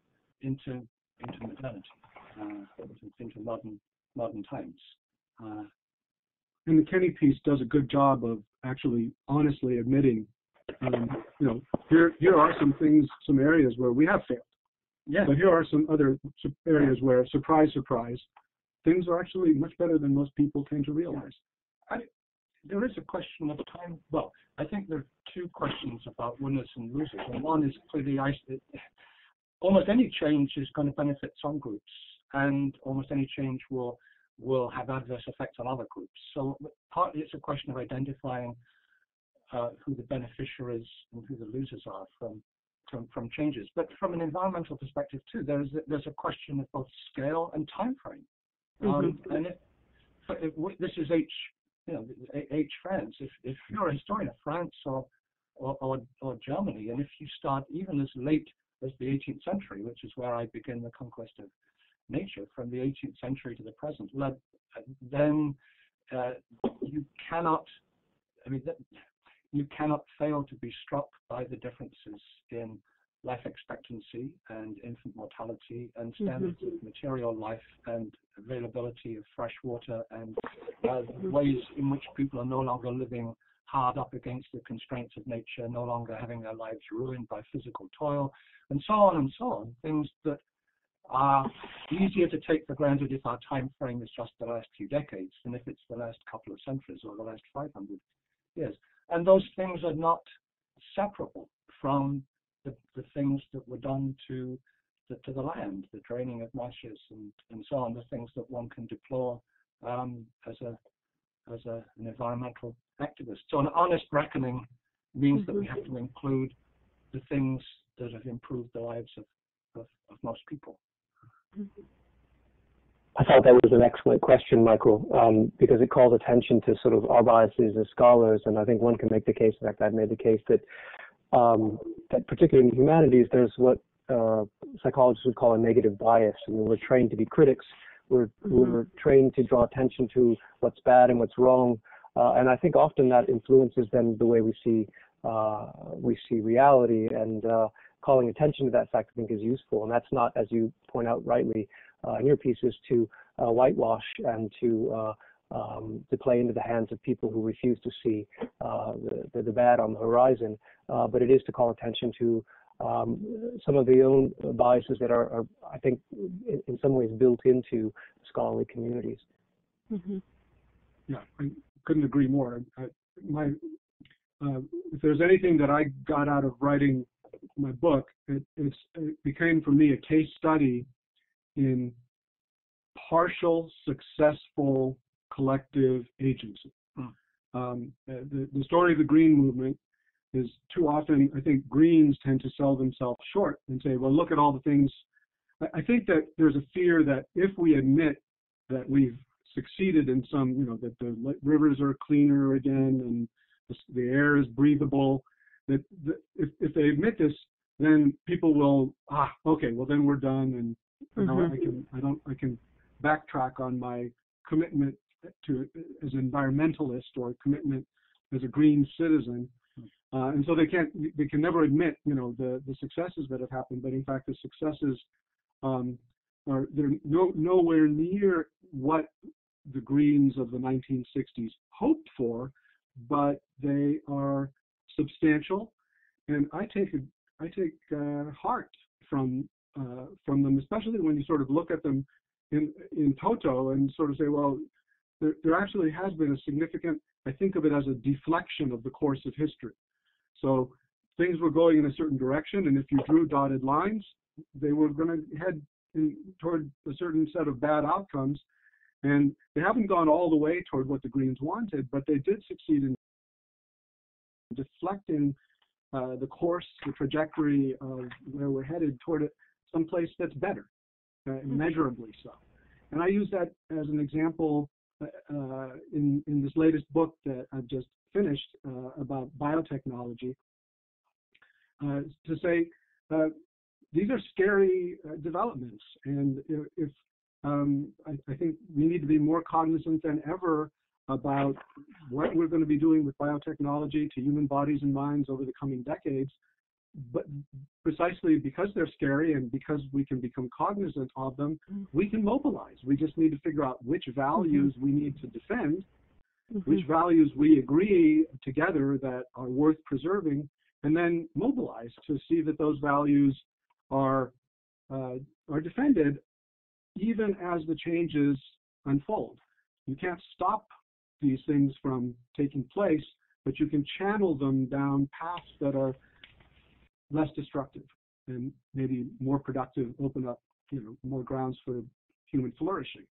modernity, into modern times.
And the Kenny piece does a good job of actually honestly admitting, here are some things, some areas where we have failed.
Yeah.
But here are some other areas where, surprise, surprise, things are actually much better than most people tend to realize.
There is a question of time. Well, I think there are two questions about winners and losers. And one is clearly almost any change is going to benefit some groups, and almost any change will have adverse effects on other groups. So partly it's a question of identifying who the beneficiaries and who the losers are from changes. But from an environmental perspective too, there's a question of both scale and time frame. And if this is H France. If you're a historian of France or Germany, and if you start even as late as the 18th century, which is where I begin the Conquest of Nature, from the 18th century to the present, then you cannot fail to be struck by the differences in life expectancy and infant mortality and standards of material life and availability of fresh water and ways in which people are no longer living hard up against the constraints of nature, no longer having their lives ruined by physical toil, and so on and so on. Things that are easier to take for granted if our time frame is just the last few decades than if it's the last couple of centuries or the last 500 years. And those things are not separable from the things that were done to the land, the draining of marshes and so on, the things that one can deplore as an environmental activist. So an honest reckoning means that we have to include the things that have improved the lives of most people.
I thought that was an excellent question, Michael, because it calls attention to sort of our biases as scholars, and I think one can make the case, in fact I've made the case that particularly in the humanities there's what psychologists would call a negative bias. I mean, we're trained to be critics, we're trained to draw attention to what's bad and what's wrong, and I think often that influences then the way we see reality, and calling attention to that fact I think is useful, and that's not, as you point out rightly in your pieces, to whitewash and to play into the hands of people who refuse to see the bad on the horizon, but it is to call attention to some of the own biases that are I think, in some ways built into scholarly communities.
Yeah, I couldn't agree more. If there's anything that I got out of writing my book, it became for me a case study in partial successful collective agency. The story of the green movement is too often, I think, Greens tend to sell themselves short and say, well, look at all the things. I think that there's a fear that if we admit that we've succeeded in some, that the rivers are cleaner again and the air is breathable, that if they admit this, then people will, okay, well then we're done, and I can backtrack on my commitment to as an environmentalist or commitment as a green citizen, and so they can never admit the successes that have happened, but in fact the successes they're nowhere near what the Greens of the 1960s hoped for, but they are substantial, and I take heart from them, especially when you sort of look at them in toto and sort of say, well, there actually has been a significant, I think of it as a deflection of the course of history. So things were going in a certain direction, and if you drew dotted lines, they were going to head toward a certain set of bad outcomes, and they haven't gone all the way toward what the Greens wanted, but they did succeed in deflecting the course, the trajectory of where we're headed toward it, someplace that's better, immeasurably so. And I use that as an example in this latest book that I've just finished about biotechnology, to say these are scary developments, and if I think we need to be more cognizant than ever about what we're going to be doing with biotechnology to human bodies and minds over the coming decades, but precisely because they're scary and because we can become cognizant of them, we can mobilize. We just need to figure out which values we need to defend, which values we agree together that are worth preserving, and then mobilize to see that those values are defended even as the changes unfold. You can't stop these things from taking place, but you can channel them down paths that are less destructive and maybe more productive, open up more grounds for human flourishing.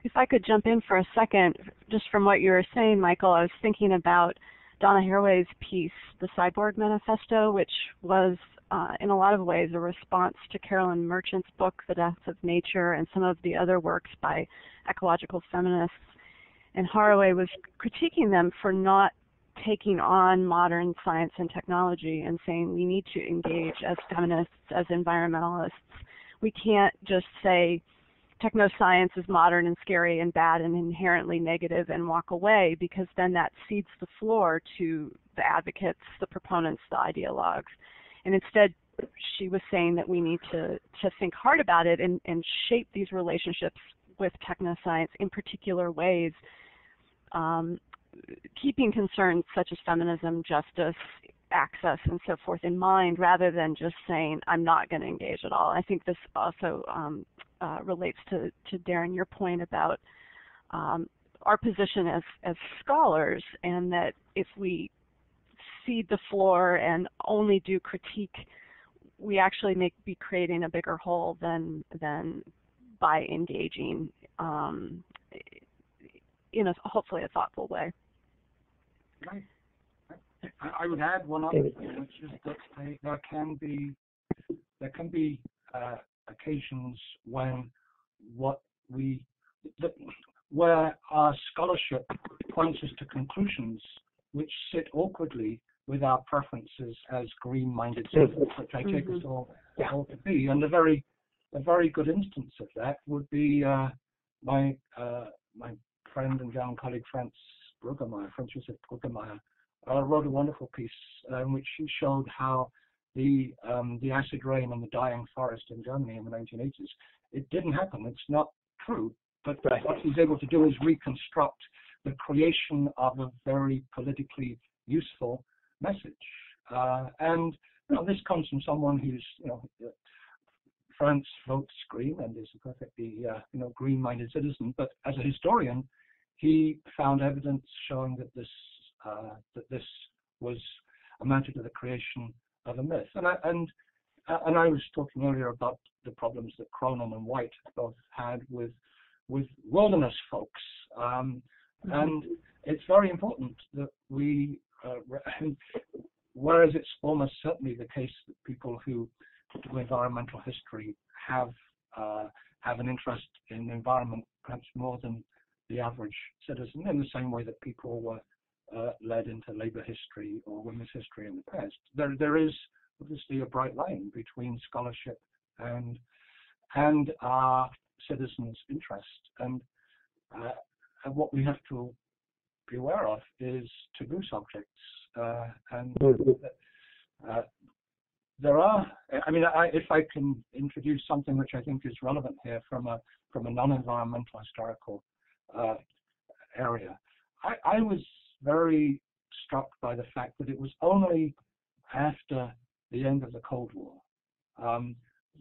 If I could jump in for a second, just from what you were saying, Michael, I was thinking about Donna Haraway's piece, The Cyborg Manifesto, which was in a lot of ways a response to Carolyn Merchant's book, The Death of Nature, and some of the other works by ecological feminists. And Haraway was critiquing them for not taking on modern science and technology and saying we need to engage as feminists, as environmentalists. We can't just say technoscience is modern and scary and bad and inherently negative and walk away, because then that cedes the floor to the advocates, the proponents, the ideologues. And instead, she was saying that we need to think hard about it and shape these relationships with technoscience in particular ways, keeping concerns such as feminism, justice, access, and so forth in mind, rather than just saying, I'm not going to engage at all. I think this also relates to Darrin, your point about our position as scholars, and that if we cede the floor and only do critique, we actually may be creating a bigger hole than by engaging in a hopefully a thoughtful way.
Right. I would add one other thing, which is that there can be occasions when where our scholarship points us to conclusions which sit awkwardly with our preferences as green-minded citizens, which I take us all to be. And a very good instance of that would be my friend and young colleague Franz Josef Bruggemeyer, wrote a wonderful piece in which he showed how the acid rain and the dying forest in Germany in the 1980s, it didn't happen. It's not true. But what he's able to do is reconstruct the creation of a very politically useful message. And this comes from someone who's, Franz votes green and is a perfectly, green-minded citizen. But as a historian, he found evidence showing that this was amounted to the creation of a myth. And I was talking earlier about the problems that Cronin and White both had with wilderness folks. And it's very important that we, whereas it's almost certainly the case that people who do environmental history have an interest in the environment perhaps more than the average citizen, in the same way that people were led into labor history or women's history in the past. There is obviously a bright line between scholarship and our citizens' interest, and what we have to be aware of is taboo subjects, and there are. I mean, if I can introduce something which I think is relevant here from a non-environmental historical area, I was very struck by the fact that it was only after the end of the Cold War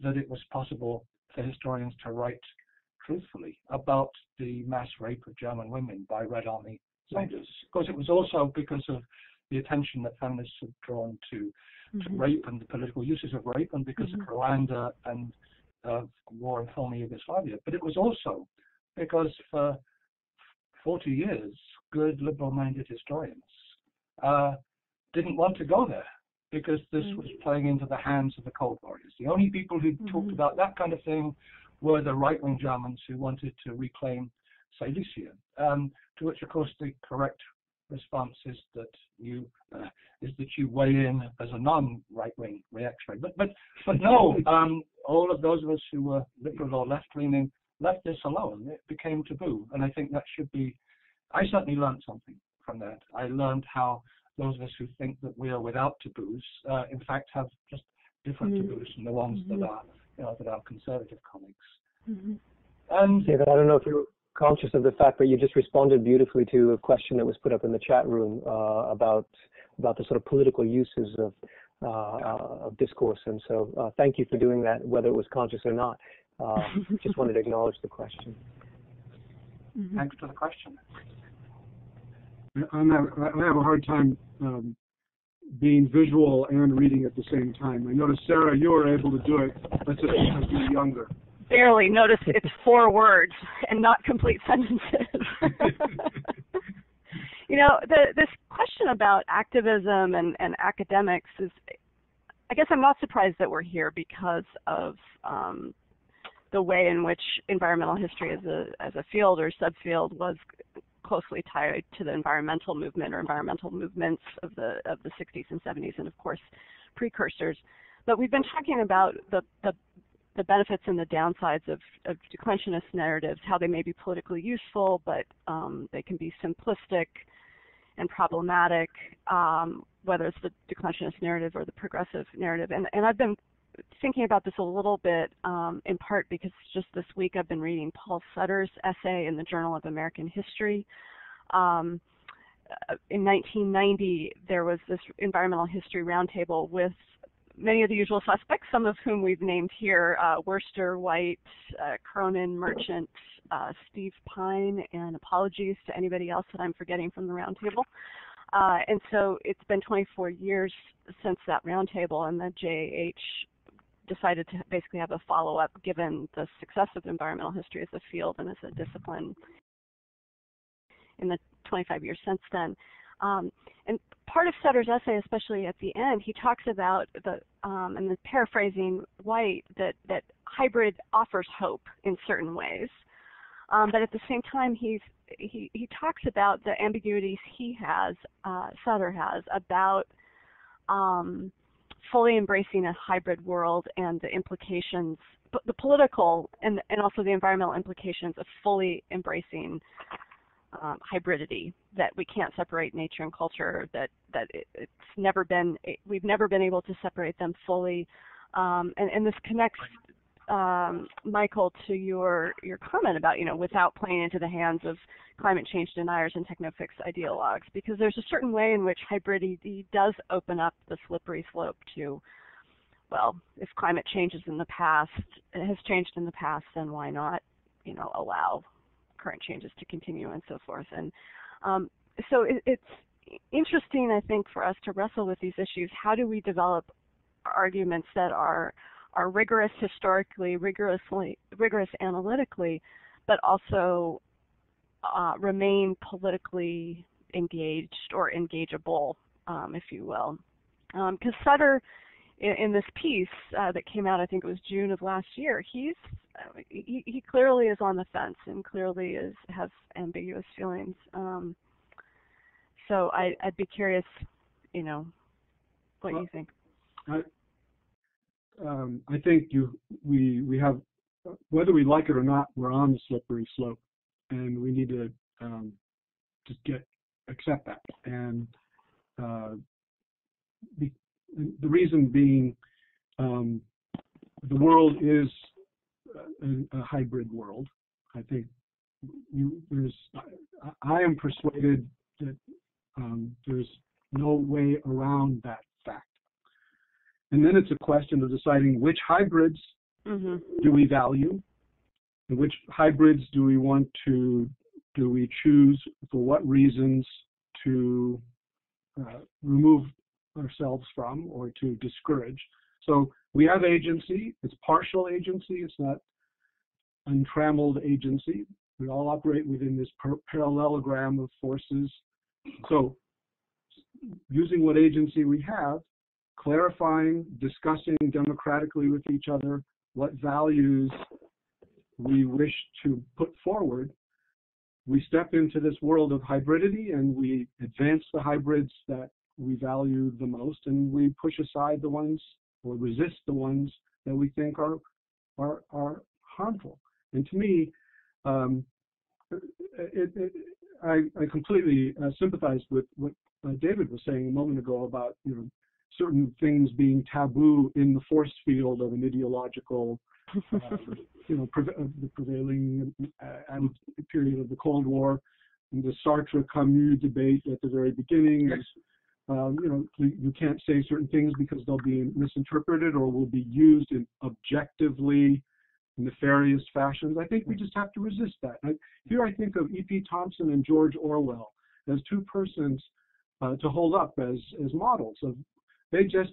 that it was possible for historians to write truthfully about the mass rape of German women by Red Army soldiers. Of course, it was also because of the attention that feminists had drawn to rape and the political uses of rape, and because of Rwanda and war in former Yugoslavia. But it was also because for 40 years, good liberal-minded historians didn't want to go there, because this was playing into the hands of the Cold Warriors. The only people who talked about that kind of thing were the right-wing Germans who wanted to reclaim Silesia, to which, of course, the correct response is that you weigh in as a non-right-wing reactionary. But no, all of those of us who were liberal or left-leaning left this alone. It became taboo, and I think that should be. I certainly learned something from that. I learned how those of us who think that we are without taboos, in fact, have just different taboos from the ones that are conservative colleagues. And
David, I don't know if you're conscious of the fact that you just responded beautifully to a question that was put up in the chat room about the sort of political uses of discourse, and so thank you for doing that, whether it was conscious or not. Just wanted to acknowledge the question.
Thanks for the question.
I have a hard time being visual and reading at the same time. I noticed, Sara, you were able to do it. That's just because you're younger.
Barely. Notice it's 4 words and not complete sentences. You know, this question about activism and academics is, I guess I'm not surprised that we're here because of the way in which environmental history as a field or subfield was closely tied to the environmental movement or environmental movements of the 60s and 70s, and of course precursors. But we've been talking about the benefits and the downsides of declensionist narratives, how they may be politically useful, but they can be simplistic and problematic, whether it's the declensionist narrative or the progressive narrative. And I've been thinking about this a little bit, in part because just this week I've been reading Paul Sutter's essay in the Journal of American History. In 1990, there was this environmental history roundtable with many of the usual suspects, some of whom we've named here: Worcester, White, Cronin, Merchant, Steve Pine, and apologies to anybody else that I'm forgetting from the roundtable. And so it's been 24 years since that roundtable, and the JAH decided to basically have a follow-up given the success of environmental history as a field and as a discipline in the 25 years since then. And part of Sutter's essay, especially at the end, he talks about and paraphrasing White, that hybrid offers hope in certain ways, but at the same time he talks about the ambiguities Sutter has about fully embracing a hybrid world and the implications, the political and also the environmental implications of fully embracing hybridity, that we can't separate nature and culture, that we've never been able to separate them fully, and this connects, Michael, to your comment about, without playing into the hands of climate change deniers and techno-fix ideologues, because there's a certain way in which hybridity does open up the slippery slope to, well, if climate changes in the past, it has changed in the past, then why not, allow current changes to continue and so forth. And so it's interesting, I think, for us to wrestle with these issues. How do we develop arguments that are rigorous historically, rigorous analytically, but also remain politically engaged or engageable, if you will. Because Sutter, in this piece that came out, I think it was June of last year, he clearly is on the fence and clearly has ambiguous feelings. So I'd be curious, what you think.
I think we have, whether we like it or not, we're on the slippery slope, and we need to just accept that. And the reason being, the world is a hybrid world. I think I am persuaded that there's no way around that fact. And then it's a question of deciding which hybrids do we value, and which hybrids do we choose, for what reasons, to remove ourselves from or to discourage. So we have agency. It's partial agency. It's not untrammeled agency. We all operate within this parallelogram of forces. So using what agency we have, clarifying, discussing democratically with each other what values we wish to put forward, we step into this world of hybridity and we advance the hybrids that we value the most, and we push aside the ones or resist the ones that we think are harmful. And to me, I completely sympathize with what David was saying a moment ago about certain things being taboo in the force field of an ideological, the prevailing period of the Cold War, and the Sartre-Camus debate at the very beginning. You can't say certain things because they'll be misinterpreted or will be used in objectively nefarious fashions. I think we just have to resist that. Here I think of E.P. Thompson and George Orwell as two persons to hold up as models of. They just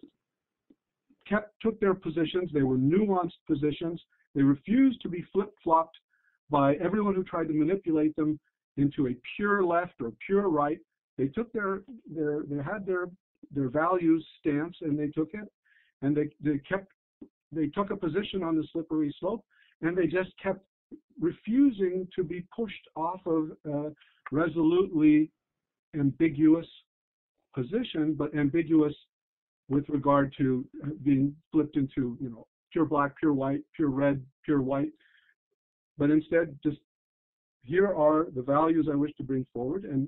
took their positions. They were nuanced positions. They refused to be flip-flopped by everyone who tried to manipulate them into a pure left or pure right. They took they had their values stance, and they took it, and they took a position on the slippery slope, and they just kept refusing to be pushed off of a resolutely ambiguous position, but ambiguous with regard to being flipped into, pure black, pure white, pure red, pure white, but instead just here are the values I wish to bring forward. And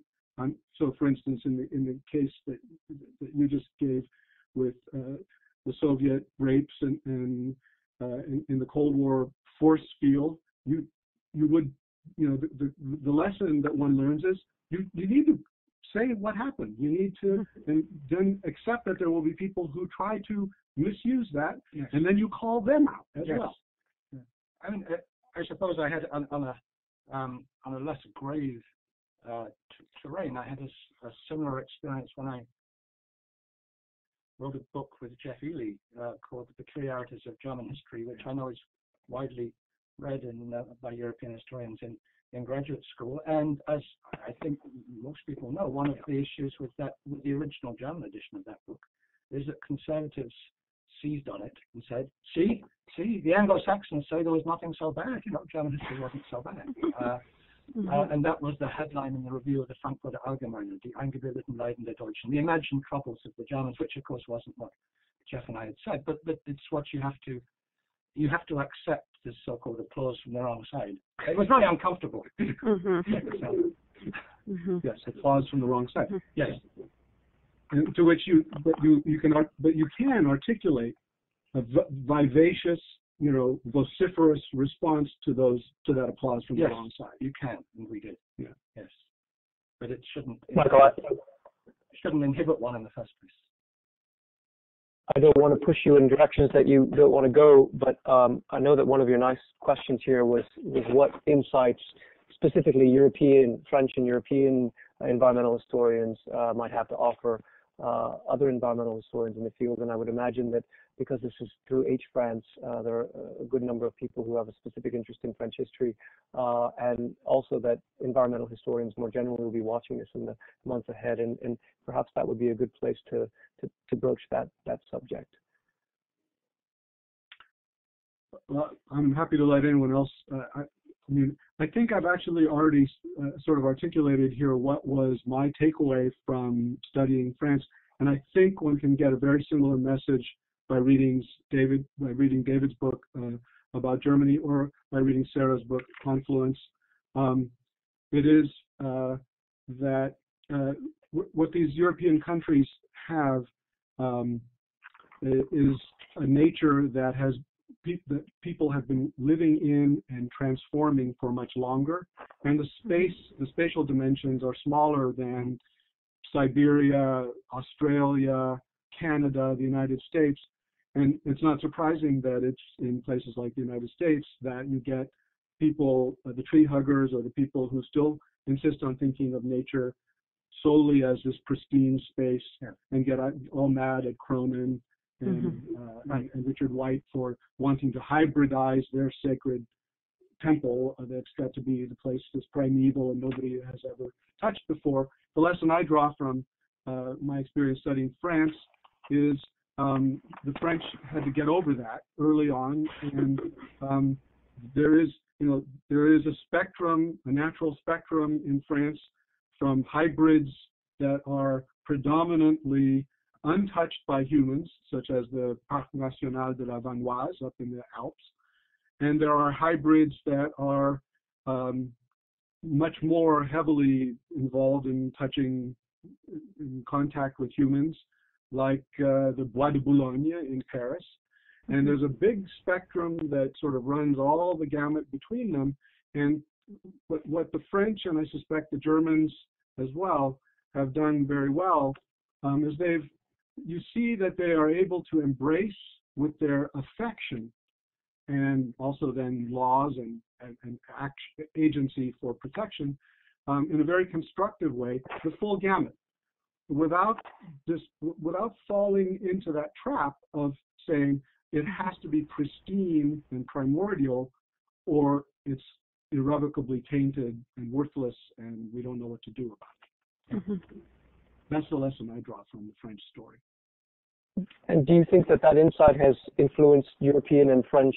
so, for instance, in the case that you just gave with the Soviet rapes and in the Cold War force field, you would, the lesson that one learns is you need to say what happened. You need to, and then accept that there will be people who try to misuse that, yes. And then you call them out as well.
Yeah. I mean, I suppose I had on a less grave terrain. I had a similar experience when I wrote a book with Jeff Ely called The Peculiarities of German History, which I know is widely read by European historians in graduate school. And as I think most people know, one of the issues with the original German edition of that book is that conservatives seized on it and said, see, the Anglo-Saxons say there was nothing so bad, German history wasn't so bad. And that was the headline in the review of the Frankfurter Allgemeine, Die eingebildeten Leiden der Deutschen, the imagined troubles of the Germans, which of course wasn't what Jeff and I had said, but it's what you have to accept this so-called applause from the wrong side. It was very uncomfortable.
Yes, applause from the wrong side.
Yes.
And to which you can articulate a vivacious, vociferous response to that applause from the wrong side.
You can, and we did.
Yeah.
Yes. But it shouldn't inhibit one in the first place.
I don't want to push you in directions that you don't want to go, but I know that one of your nice questions here was what insights specifically French and European environmental historians might have to offer other environmental historians in the field. And I would imagine that because this is through H France, there are a good number of people who have a specific interest in French history, and also that environmental historians more generally will be watching this in the months ahead, and perhaps that would be a good place to broach that subject.
Well, I'm happy to let anyone else. I think I've actually already sort of articulated here what was my takeaway from studying France, and I think one can get a very similar message by reading David's book about Germany, or by reading Sara's book Confluence. It is that what these European countries have is a nature that people have been living in and transforming for much longer, and the spatial dimensions are smaller than Siberia, Australia, Canada, the United States. And it's not surprising that it's in places like the United States that you get people, the tree huggers, or the people who still insist on thinking of nature solely as this pristine space, and get all mad at Cronin and Richard White for wanting to hybridize their sacred temple that's got to be the place that's primeval and nobody has ever touched before. The lesson I draw from my experience studying France is the French had to get over that early on, and there is a spectrum, a natural spectrum in France, from hybrids that are predominantly untouched by humans, such as the Parc National de la Vanoise up in the Alps, and there are hybrids that are much more heavily involved in contact with humans, like the Bois de Boulogne in Paris. And there's a big spectrum that sort of runs all the gamut between them. And what the French, and I suspect the Germans as well, have done very well is you see that they are able to embrace with their affection, and also then laws and agency for protection in a very constructive way, the full gamut, without falling into that trap of saying it has to be pristine and primordial, or it's irrevocably tainted and worthless, and we don't know what to do about it. That's the lesson I draw from the French story.
And do you think that insight has influenced European and French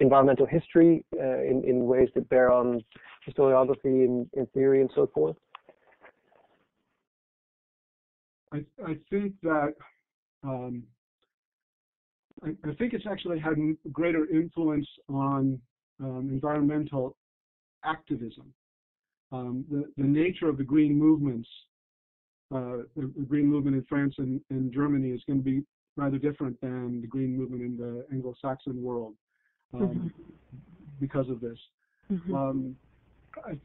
environmental history in ways that bear on historiography in theory and so forth?
I think that I think it's actually had greater influence on environmental activism. The nature of the green movements, the green movement in France and Germany, is going to be rather different than the green movement in the Anglo-Saxon world because of this. I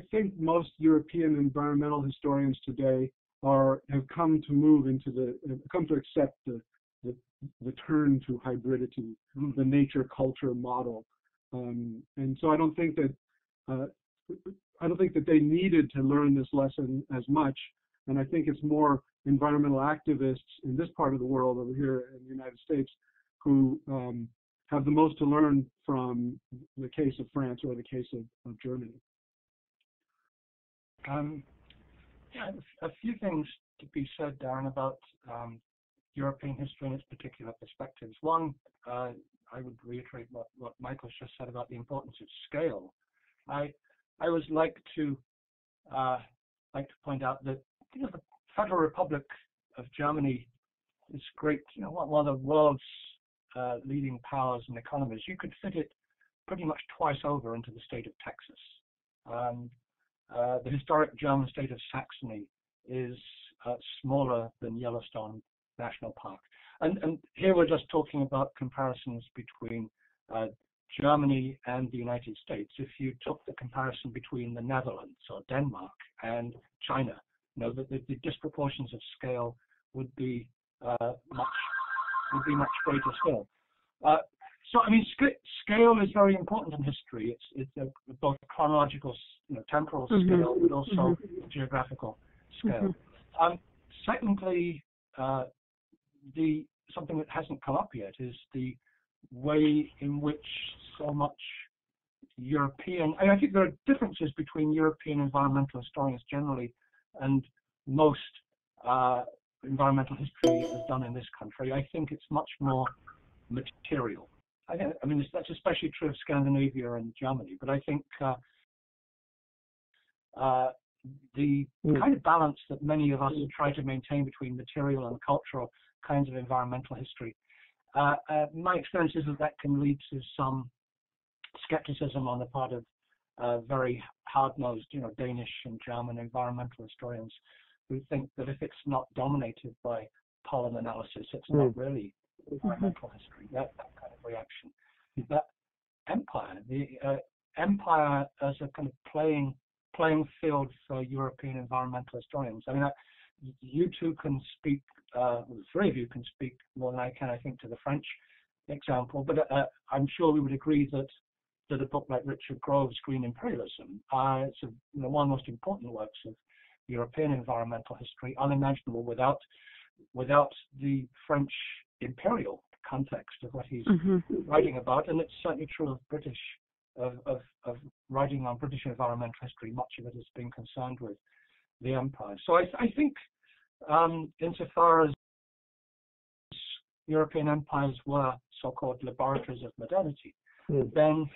think most European environmental historians today have come to accept the turn to hybridity, the nature culture model, and so I don't think that they needed to learn this lesson as much. And I think it's more environmental activists in this part of the world over here in the United States who have the most to learn from the case of France or the case of Germany.
A few things to be said, Darrin, about European history and its particular perspectives. One, I would reiterate what Michael's just said about the importance of scale. I always like to point out that the Federal Republic of Germany is great, one of the world's leading powers and economies. You could fit it pretty much twice over into the state of Texas. The historic German state of Saxony is smaller than Yellowstone National Park. And here we're just talking about comparisons between Germany and the United States. If you took the comparison between the Netherlands or Denmark and China, the disproportions of scale would be much greater still. So I mean, scale is very important in history. It's both chronological, temporal scale, but also geographical scale. Secondly, something that hasn't come up yet is the way in which so much European, and I think there are differences between European environmental historians generally and most environmental history is done in this country. I think it's much more material. I mean, that's especially true of Scandinavia and Germany, but I think the kind of balance that many of us try to maintain between material and cultural kinds of environmental history, my experience is that can lead to some skepticism on the part of very hard-nosed, Danish and German environmental historians who think that if it's not dominated by pollen analysis, it's not really environmental history. That kind of reaction. That empire, the empire as a kind of playing field for European environmental historians. I mean, you two can speak, the three of you can speak more than I can, I think, to the French example, but I'm sure we would agree that a book like Richard Grove's Green Imperialism, it's one of the most important works of European environmental history, unimaginable without the French imperial context of what he's writing about, and it's certainly true of British, of writing on British environmental history. Much of it has been concerned with the empire. So I think insofar as European empires were so-called laboratories of modernity, then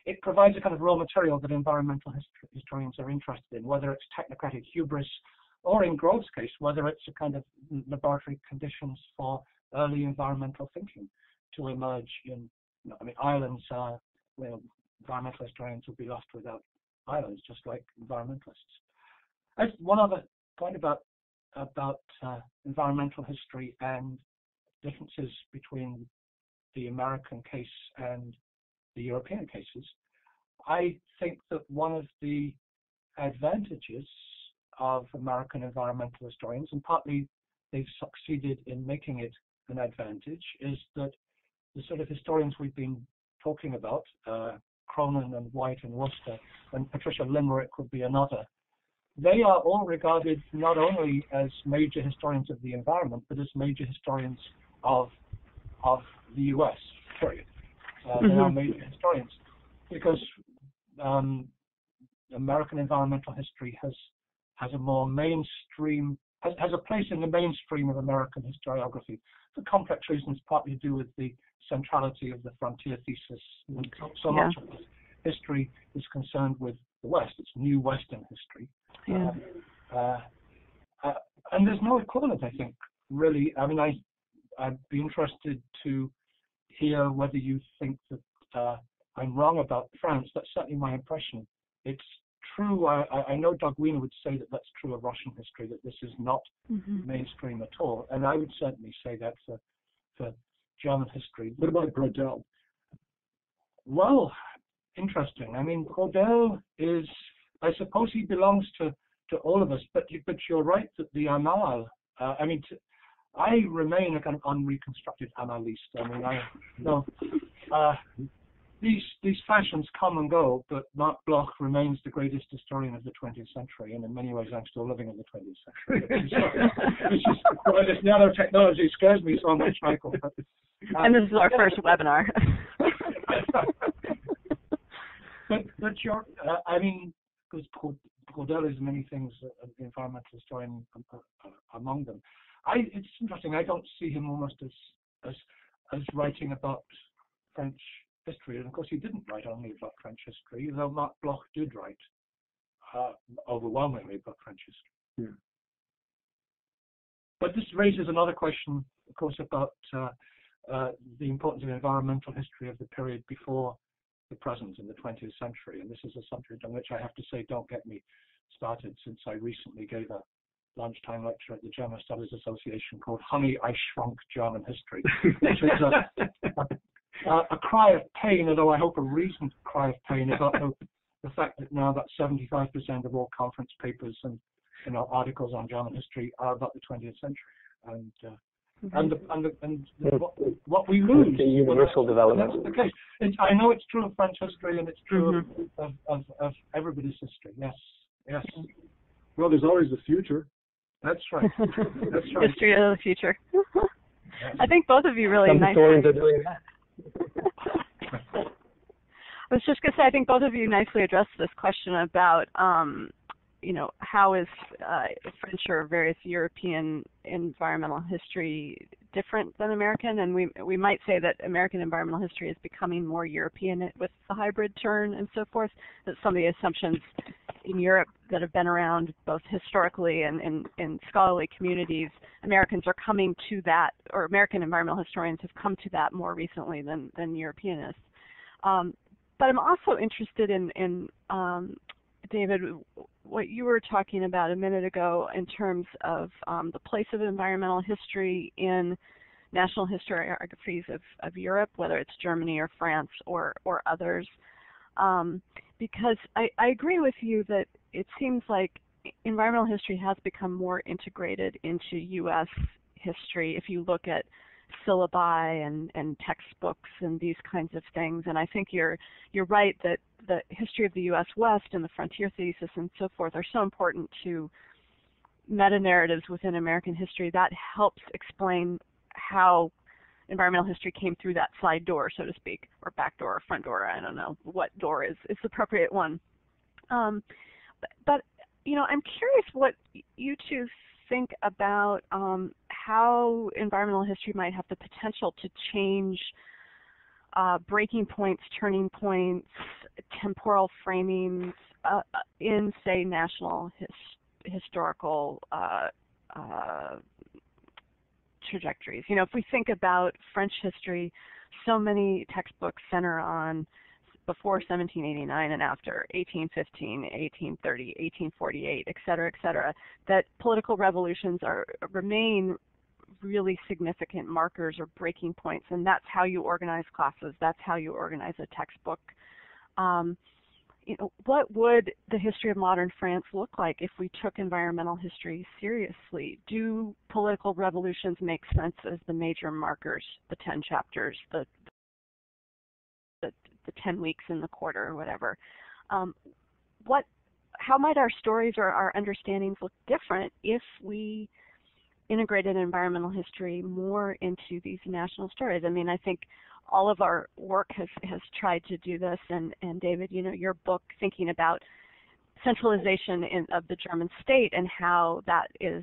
it provides a kind of raw material that environmental historians are interested in, whether it's technocratic hubris, or in Grove's case, whether it's a kind of laboratory conditions for early environmental thinking to emerge in, islands are, environmental historians would be lost without islands, just like environmentalists. One other point about environmental history and differences between the American case and the European cases. I think that one of the advantages of American environmental historians, and partly they've succeeded in making it an advantage, is that the sort of historians we've been talking about, Cronin and White and Worcester, and Patricia Limerick would be another, they are all regarded not only as major historians of the environment, but as major historians of the U.S., period. They are major historians because American environmental history has a more mainstream, has a place in the mainstream of American historiography for complex reasons, partly to do with the centrality of the frontier thesis. And so much of this history is concerned with the West. It's new Western history. And there's no equivalent, I think, really. I mean, I'd be interested to hear whether you think that I'm wrong about France. That's certainly my impression. It's true. I know Doug Wiener would say that that's true of Russian history, that this is not mainstream at all. And I would certainly say that for German history.
What about Grodel?
Well, interesting. I mean, Grodel is, I suppose he belongs to all of us, but you're right that the Annales, I remain a kind of unreconstructed annalist. I mean, these fashions come and go, but Marc Bloch remains the greatest historian of the 20th century, and in many ways I'm still living in the 20th century. It's just why this nanotechnology scares me so much, Michael.
And this is our first webinar.
but you're, I mean, because Grodel is many things, an environmental historian among them. It's interesting. I don't see him almost as writing about French history, and of course he didn't write only about French history, though Marc Bloch did write overwhelmingly about French history.
Yeah.
But this raises another question, of course, about the importance of environmental history of the period before the present in the 20th century, and this is a subject on which I have to say, don't get me started, since I recently gave a lunchtime lecture at the German Studies Association called Honey, I Shrunk German History, which is a cry of pain, although I hope a reasoned cry of pain about the fact that now about 75% of all conference papers and articles on German history are about the 20th century, and what we lose.
The universal development.
That's the case. I know it's true of French history, and it's true of everybody's history. Yes.
Well, there's always the future.
That's right. That's right.
History of the future. I think both of you really
Some
nicely.
historians are doing that.
I was just going to say, I think both of you nicely addressed this question about, how is French or various European environmental history different than American? And we might say that American environmental history is becoming more European with the hybrid turn and so forth. That some of the assumptions in Europe that have been around both historically and in scholarly communities, Americans are coming to that, or American environmental historians have come to that more recently than Europeanists. But I'm also interested in David, what you were talking about a minute ago in terms of the place of environmental history in national historiographies of Europe, whether it's Germany or France or others. Because I agree with you that it seems like environmental history has become more integrated into U.S. history if you look at syllabi and textbooks and these kinds of things. And I think you're right that the history of the U.S. West and the frontier thesis and so forth are so important to meta-narratives within American history. That helps explain how environmental history came through that side door, so to speak, or back door or front door. I don't know what door is the appropriate one. But I'm curious what you two think about how environmental history might have the potential to change breaking points, turning points, temporal framings in, say, national historical trajectories. If we think about French history, so many textbooks center on before 1789 and after 1815, 1830, 1848, et cetera, that political revolutions remain really significant markers or breaking points, and that's how you organize classes, that's how you organize a textbook. What would the history of modern France look like if we took environmental history seriously? Do political revolutions make sense as the major markers, the 10 chapters, the 10 weeks in the quarter or whatever? How might our stories or our understandings look different if we integrated environmental history more into these national stories? I mean, I think all of our work has tried to do this, and David, your book thinking about centralization of the German state and how that is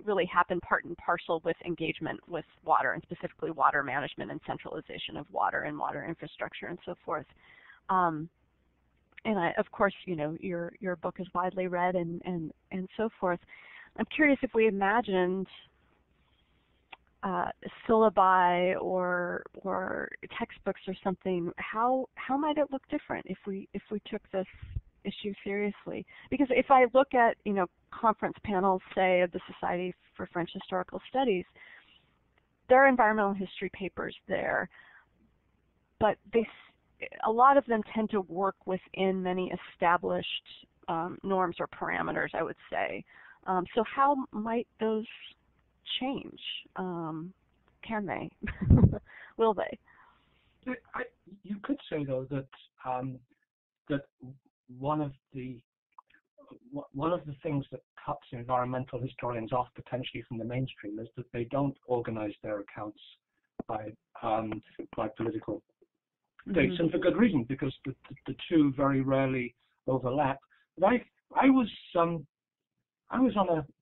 really happened part and parcel with engagement with water, and specifically water management and centralization of water and water infrastructure and so forth. And of course, your book is widely read and so forth. I'm curious if we imagined syllabi or textbooks or something, how might it look different if we took this issue seriously? Because if I look at conference panels, say, of the Society for French Historical Studies, there are environmental history papers there, but a lot of them tend to work within many established norms or parameters, I would say. So how might those change? Can they? Will they?
You could say, though, that that one of the things that cuts environmental historians off potentially from the mainstream is that they don't organize their accounts by political dates, and for good reason, because the two very rarely overlap. But I was on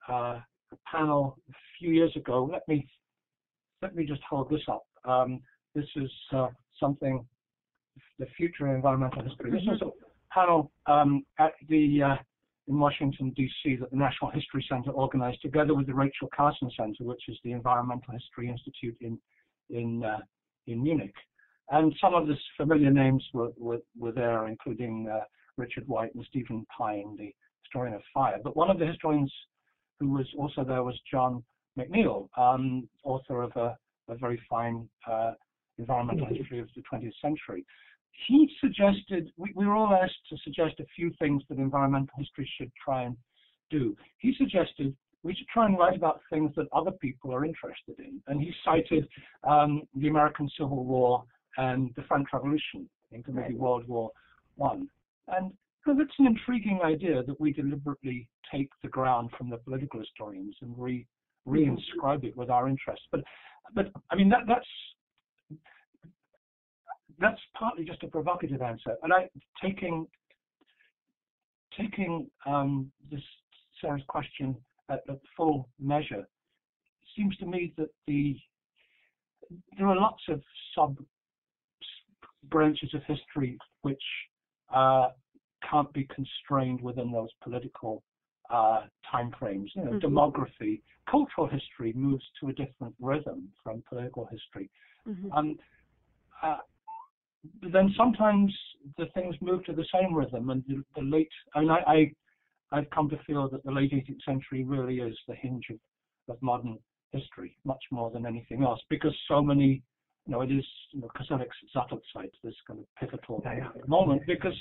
a panel a few years ago. Let me just hold this up. This is something, the future of environmental history. This is a panel at in Washington, D.C. that the National History Center organized together with the Rachel Carson Center, which is the Environmental History Institute in Munich. And some of the familiar names were there, including Richard White and Stephen Pine, the historian of fire. But one of the historians who was also there was John McNeill, author of a very fine environmental history of the 20th century. He suggested, we were all asked to suggest a few things that environmental history should try and do. He suggested we should try and write about things that other people are interested in. And he cited the American Civil War and the French Revolution, into maybe World War I. And Well, that's an intriguing idea that we deliberately take the ground from the political historians and reinscribe it with our interests. But I mean that's partly just a provocative answer. And taking this Sarah's question at full measure, it seems to me that there are lots of sub branches of history which can't be constrained within those political time frames. You know, demography, cultural history moves to a different rhythm from political history. But then sometimes the things move to the same rhythm, and the late. I mean, I've come to feel that the late 18th century really is the hinge of modern history, much more than anything else, because so many. It is Koselleck's Sattelzeit, this kind of pivotal moment, because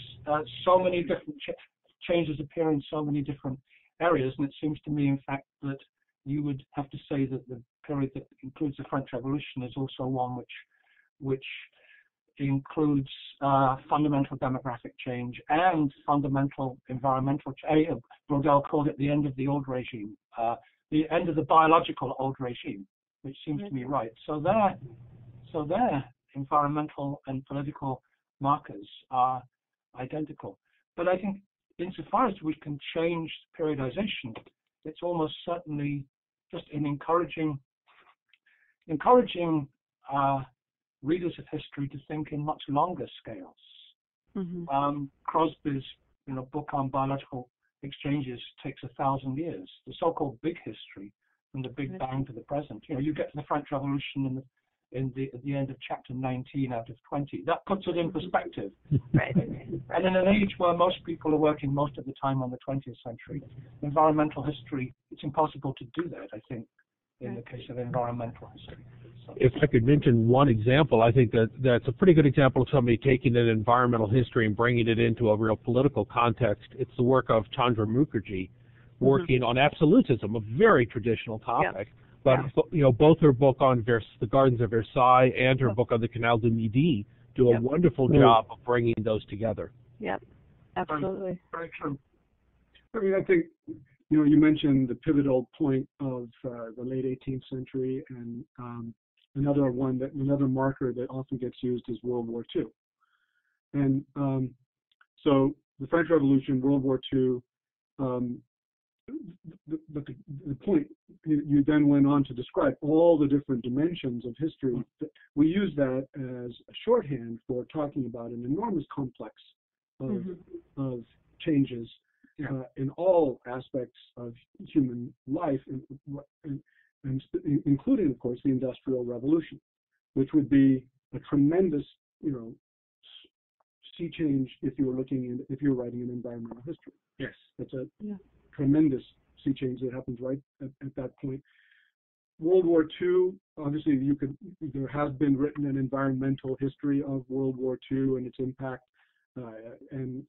so many different changes appear in so many different areas, and it seems to me, in fact, that you would have to say that the period that includes the French Revolution is also one which includes fundamental demographic change and fundamental environmental change. Brodel called it the end of the old regime, the end of the biological old regime, which seems to me right. So their environmental and political markers are identical. But I think insofar as we can change periodization, it's almost certainly just in encouraging readers of history to think in much longer scales. Crosby's book on biological exchanges takes 1,000 years. The so-called big history, from the Big Bang to the present. You get to the French Revolution at the end of chapter 19 out of 20. That puts it in perspective.
Right.
And in an age where most people are working most of the time on the 20th century, environmental history, it's impossible to do that, I think, in the case of environmental history. So.
If I could mention one example, I think that's a pretty good example of somebody taking an environmental history and bringing it into a real political context. It's the work of Chandra Mukherjee, working on absolutism, a very traditional topic. But both her book on the Gardens of Versailles and her book on the Canal du Midi do a wonderful job of bringing those together.
Yep, absolutely.
Very true. I mean, I think you mentioned the pivotal point of the late 18th century, and another marker that often gets used is World War II. And so the French Revolution, World War II. The point you then went on to describe all the different dimensions of history. We use that as a shorthand for talking about an enormous complex of changes in all aspects of human life, and including, of course, the Industrial Revolution, which would be a tremendous, sea change if you were writing an environmental history.
Yes,
it's a tremendous sea change that happens right at that point. World War II, obviously, there has been written an environmental history of World War II and its impact, and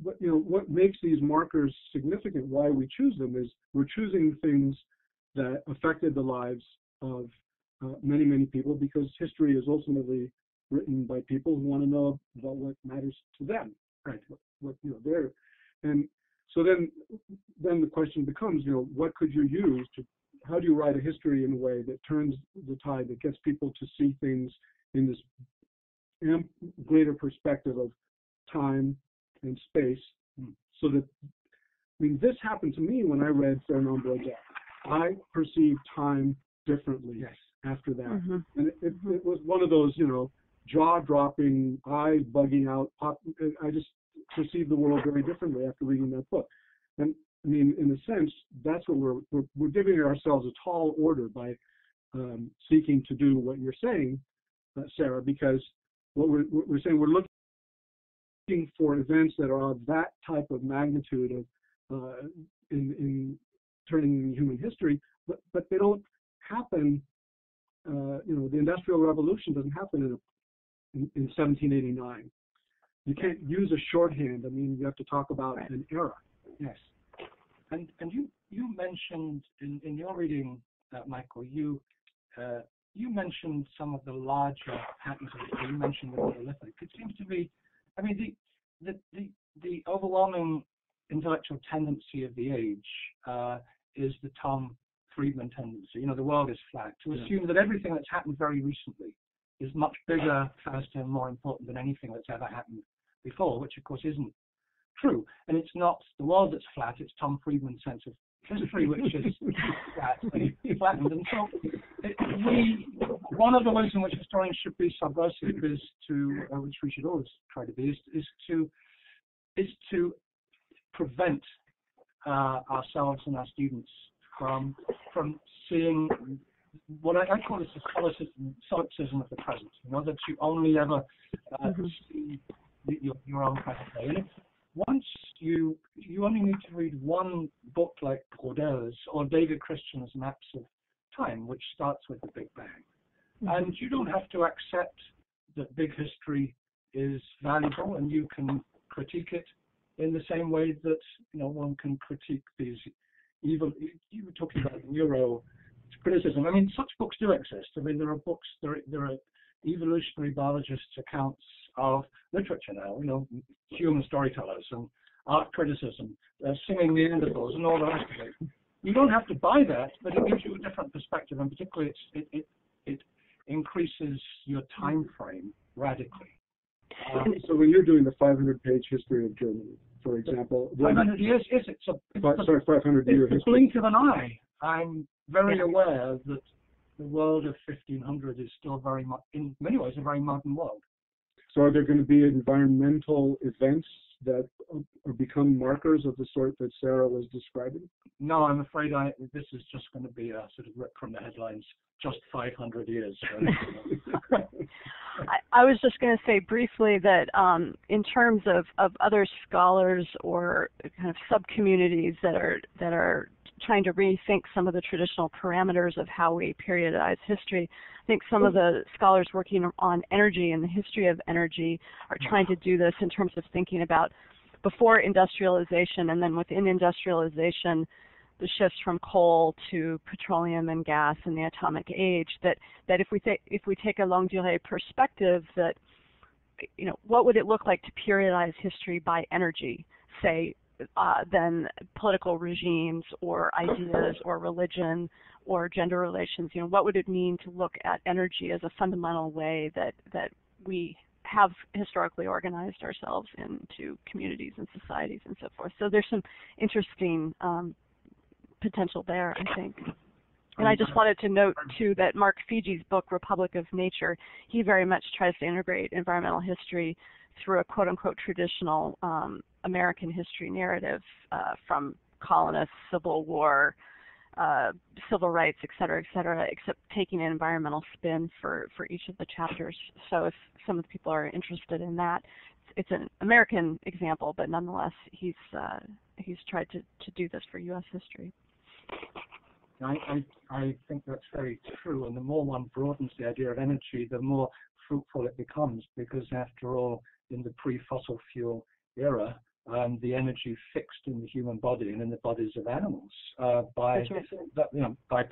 what makes these markers significant, why we choose them, is we're choosing things that affected the lives of many, many people, because history is ultimately written by people who want to know about what matters to them, right? What they're, and so then the question becomes, what could you use how do you write a history in a way that turns the tide, that gets people to see things in this greater perspective of time and space, so that, this happened to me when I read Fernand Braudel. I perceived time differently after that, and it was one of those, jaw-dropping, eyes bugging out. I just perceived the world very differently after reading that book. And I mean, in a sense, that's what we're giving ourselves a tall order by seeking to do what you're saying, Sara, because what we're saying, we're looking for events that are of that type of magnitude of in turning human history, but they don't happen. The Industrial Revolution doesn't happen in 1789. You can't use a shorthand. I mean, you have to talk about an era.
Yes. And you mentioned in your reading, Michael, you mentioned some of the larger patterns. You mentioned the monolithic. It seems to be, I mean, the the overwhelming intellectual tendency of the age is the Tom Friedman tendency. You know, the world is flat. To assume that everything that's happened very recently is much bigger, faster, and more important than anything that's ever happened before, which of course isn't true. And it's not the world that's flat, it's Tom Friedman's sense of history, which is flat and flattened. And so one of the ways in which historians should be subversive is to, which we should always try to be, is to prevent ourselves and our students from seeing what I call this the solipsism of the present. You know, that you only ever see your own present day. And once you only need to read one book like Bordeaux's or David Christian's Maps of Time, which starts with the Big Bang. And you don't have to accept that big history is valuable, and you can critique it in the same way that, you know, one can critique these evil. You were talking about neuro criticism. I mean, such books do exist. I mean, there are books. There are evolutionary biologists' accounts of literature now. You know, human storytellers and art criticism, singing Neanderthals, and all the rest of it. You don't have to buy that, but it gives you a different perspective, and particularly it increases your time frame radically.
So when you're doing the 500-page history of Germany, for example,
500 years, yes, it's a
500-year history.
It's a blink of an eye. I'm very aware that the world of 1500 is still very much, in many ways, a very modern world.
So are there going to be environmental events that become markers of the sort that Sara was describing?
No, I'm afraid this is just going to be a sort of rip from the headlines, just 500 years.
I was just going to say briefly that in terms of other scholars or kind of sub-communities that are trying to rethink some of the traditional parameters of how we periodize history, I think some of the scholars working on energy and the history of energy are trying to do this in terms of thinking about before industrialization and then within industrialization, the shifts from coal to petroleum and gas and the atomic age. That if we take a longue durée perspective, that, you know, what would it look like to periodize history by energy, say, than political regimes or ideas or religion or gender relations? You know, what would it mean to look at energy as a fundamental way that we have historically organized ourselves into communities and societies and so forth? So there's some interesting potential there, I think. And I just wanted to note, too, that Mark Fiji's book, Republic of Nature, he very much tries to integrate environmental history through a quote-unquote traditional American history narrative from colonists, Civil War, civil rights, et cetera, except taking an environmental spin for each of the chapters. So if some of the people are interested in that, it's an American example, but nonetheless, he's tried to do this for U.S. history.
I think that's very true, and the more one broadens the idea of energy, the more fruitful it becomes, because after all, in the pre-fossil fuel era, the energy fixed in the human body and in the bodies of animals by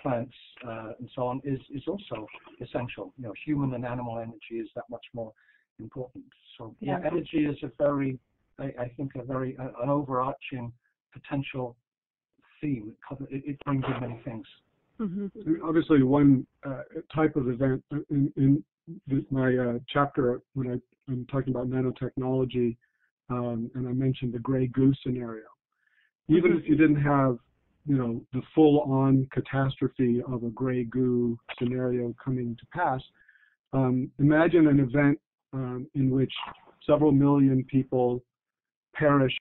plants and so on is also essential. You know, human and animal energy is that much more important. So energy is a very, I think, an overarching potential theme. It brings in many things.
Mm-hmm.
Obviously, one type of event in my chapter, when I'm talking about nanotechnology, and I mentioned the gray goo scenario. Even if you didn't have, you know, the full-on catastrophe of a gray goo scenario coming to pass, imagine an event in which several million people perish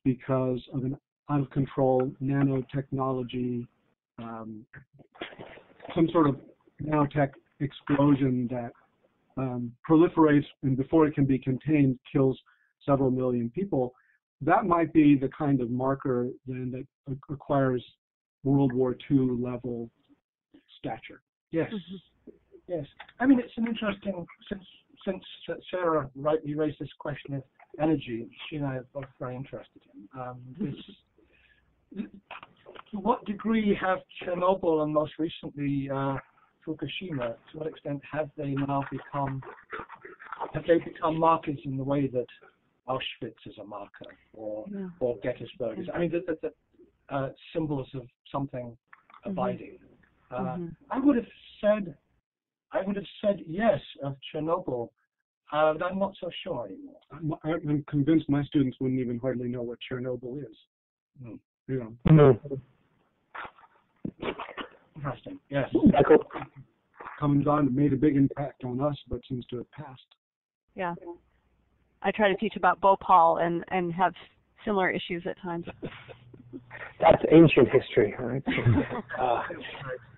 because of an out-of-control nanotechnology, some sort of nanotech explosion that proliferates, and before it can be contained, kills several million people. That might be the kind of marker then that acquires World War II level stature.
Yes, yes. I mean, it's an interesting, since Sara rightly raised this question of energy, she and I are both very interested in. To what degree have Chernobyl and most recently Fukushima, to what extent have they now become markers in the way that Auschwitz as a marker, or Gettysburg. I mean, the symbols of something abiding. I would have said yes of Chernobyl, but I'm not so sure anymore.
I'm convinced my students wouldn't even hardly know what Chernobyl is. You know.
Interesting. Yes.
Come and gone, made a big impact on us, but seems to have passed.
Yeah. I try to teach about Bhopal and have similar issues at times.
That's ancient history, right?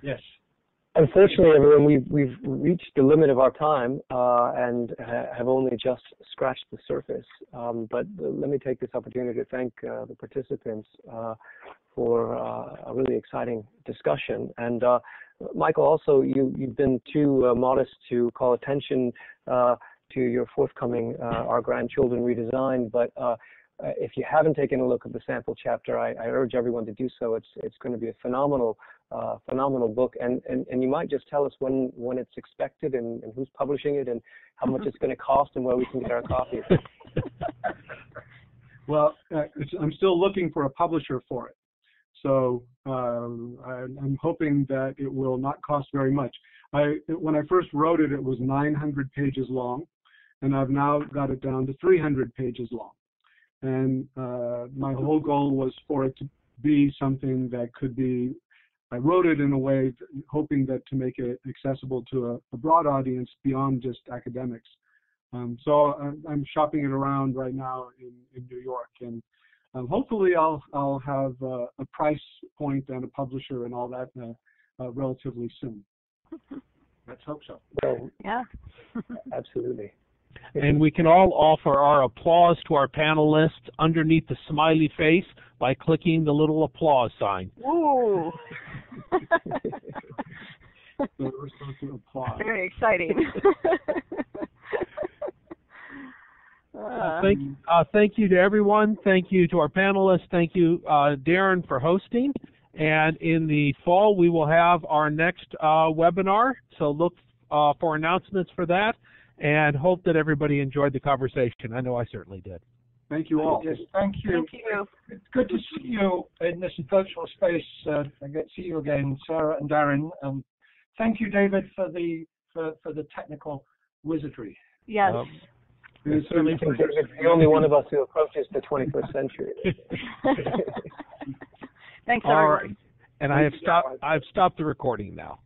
Yes.
Unfortunately, everyone, we've reached the limit of our time and have only just scratched the surface. But let me take this opportunity to thank the participants for a really exciting discussion. And Michael, also, you've been too modest to call attention to your forthcoming Our Grandchildren Redesigned, but if you haven't taken a look at the sample chapter, I urge everyone to do so. It's going to be a phenomenal book, and you might just tell us when it's expected and who's publishing it and how much it's going to cost and where we can get our copies.
Well, I'm still looking for a publisher for it, so I'm hoping that it will not cost very much. When I first wrote it, it was 900 pages long, and I've now got it down to 300 pages long. And my whole goal was for it to be something that could be, I wrote it in a way hoping that to make it accessible to a broad audience beyond just academics. So I'm shopping it around right now in New York, and hopefully I'll have a price point and a publisher and all that relatively soon.
Let's hope so.
So,
yeah.
Absolutely.
And we can all offer our applause to our panelists underneath the smiley face by clicking the little applause sign.
Ooh.
So we're supposed to applaud.
Very exciting.
Thank you to everyone. Thank you to our panelists. Thank you, Darrin, for hosting. And in the fall, we will have our next webinar. So look for announcements for that. And hope that everybody enjoyed the conversation. I know I certainly did.
Thank you all.
Yes, thank you.
Thank you.
It's good to see you in this virtual space. I get to see you again, Sara and Darrin. Thank you, David, for the technical wizardry.
Yes.
It's certainly
David's the only one of us who approaches the 21st century.
Thanks,
all
everyone.
right. And I've stopped the recording now.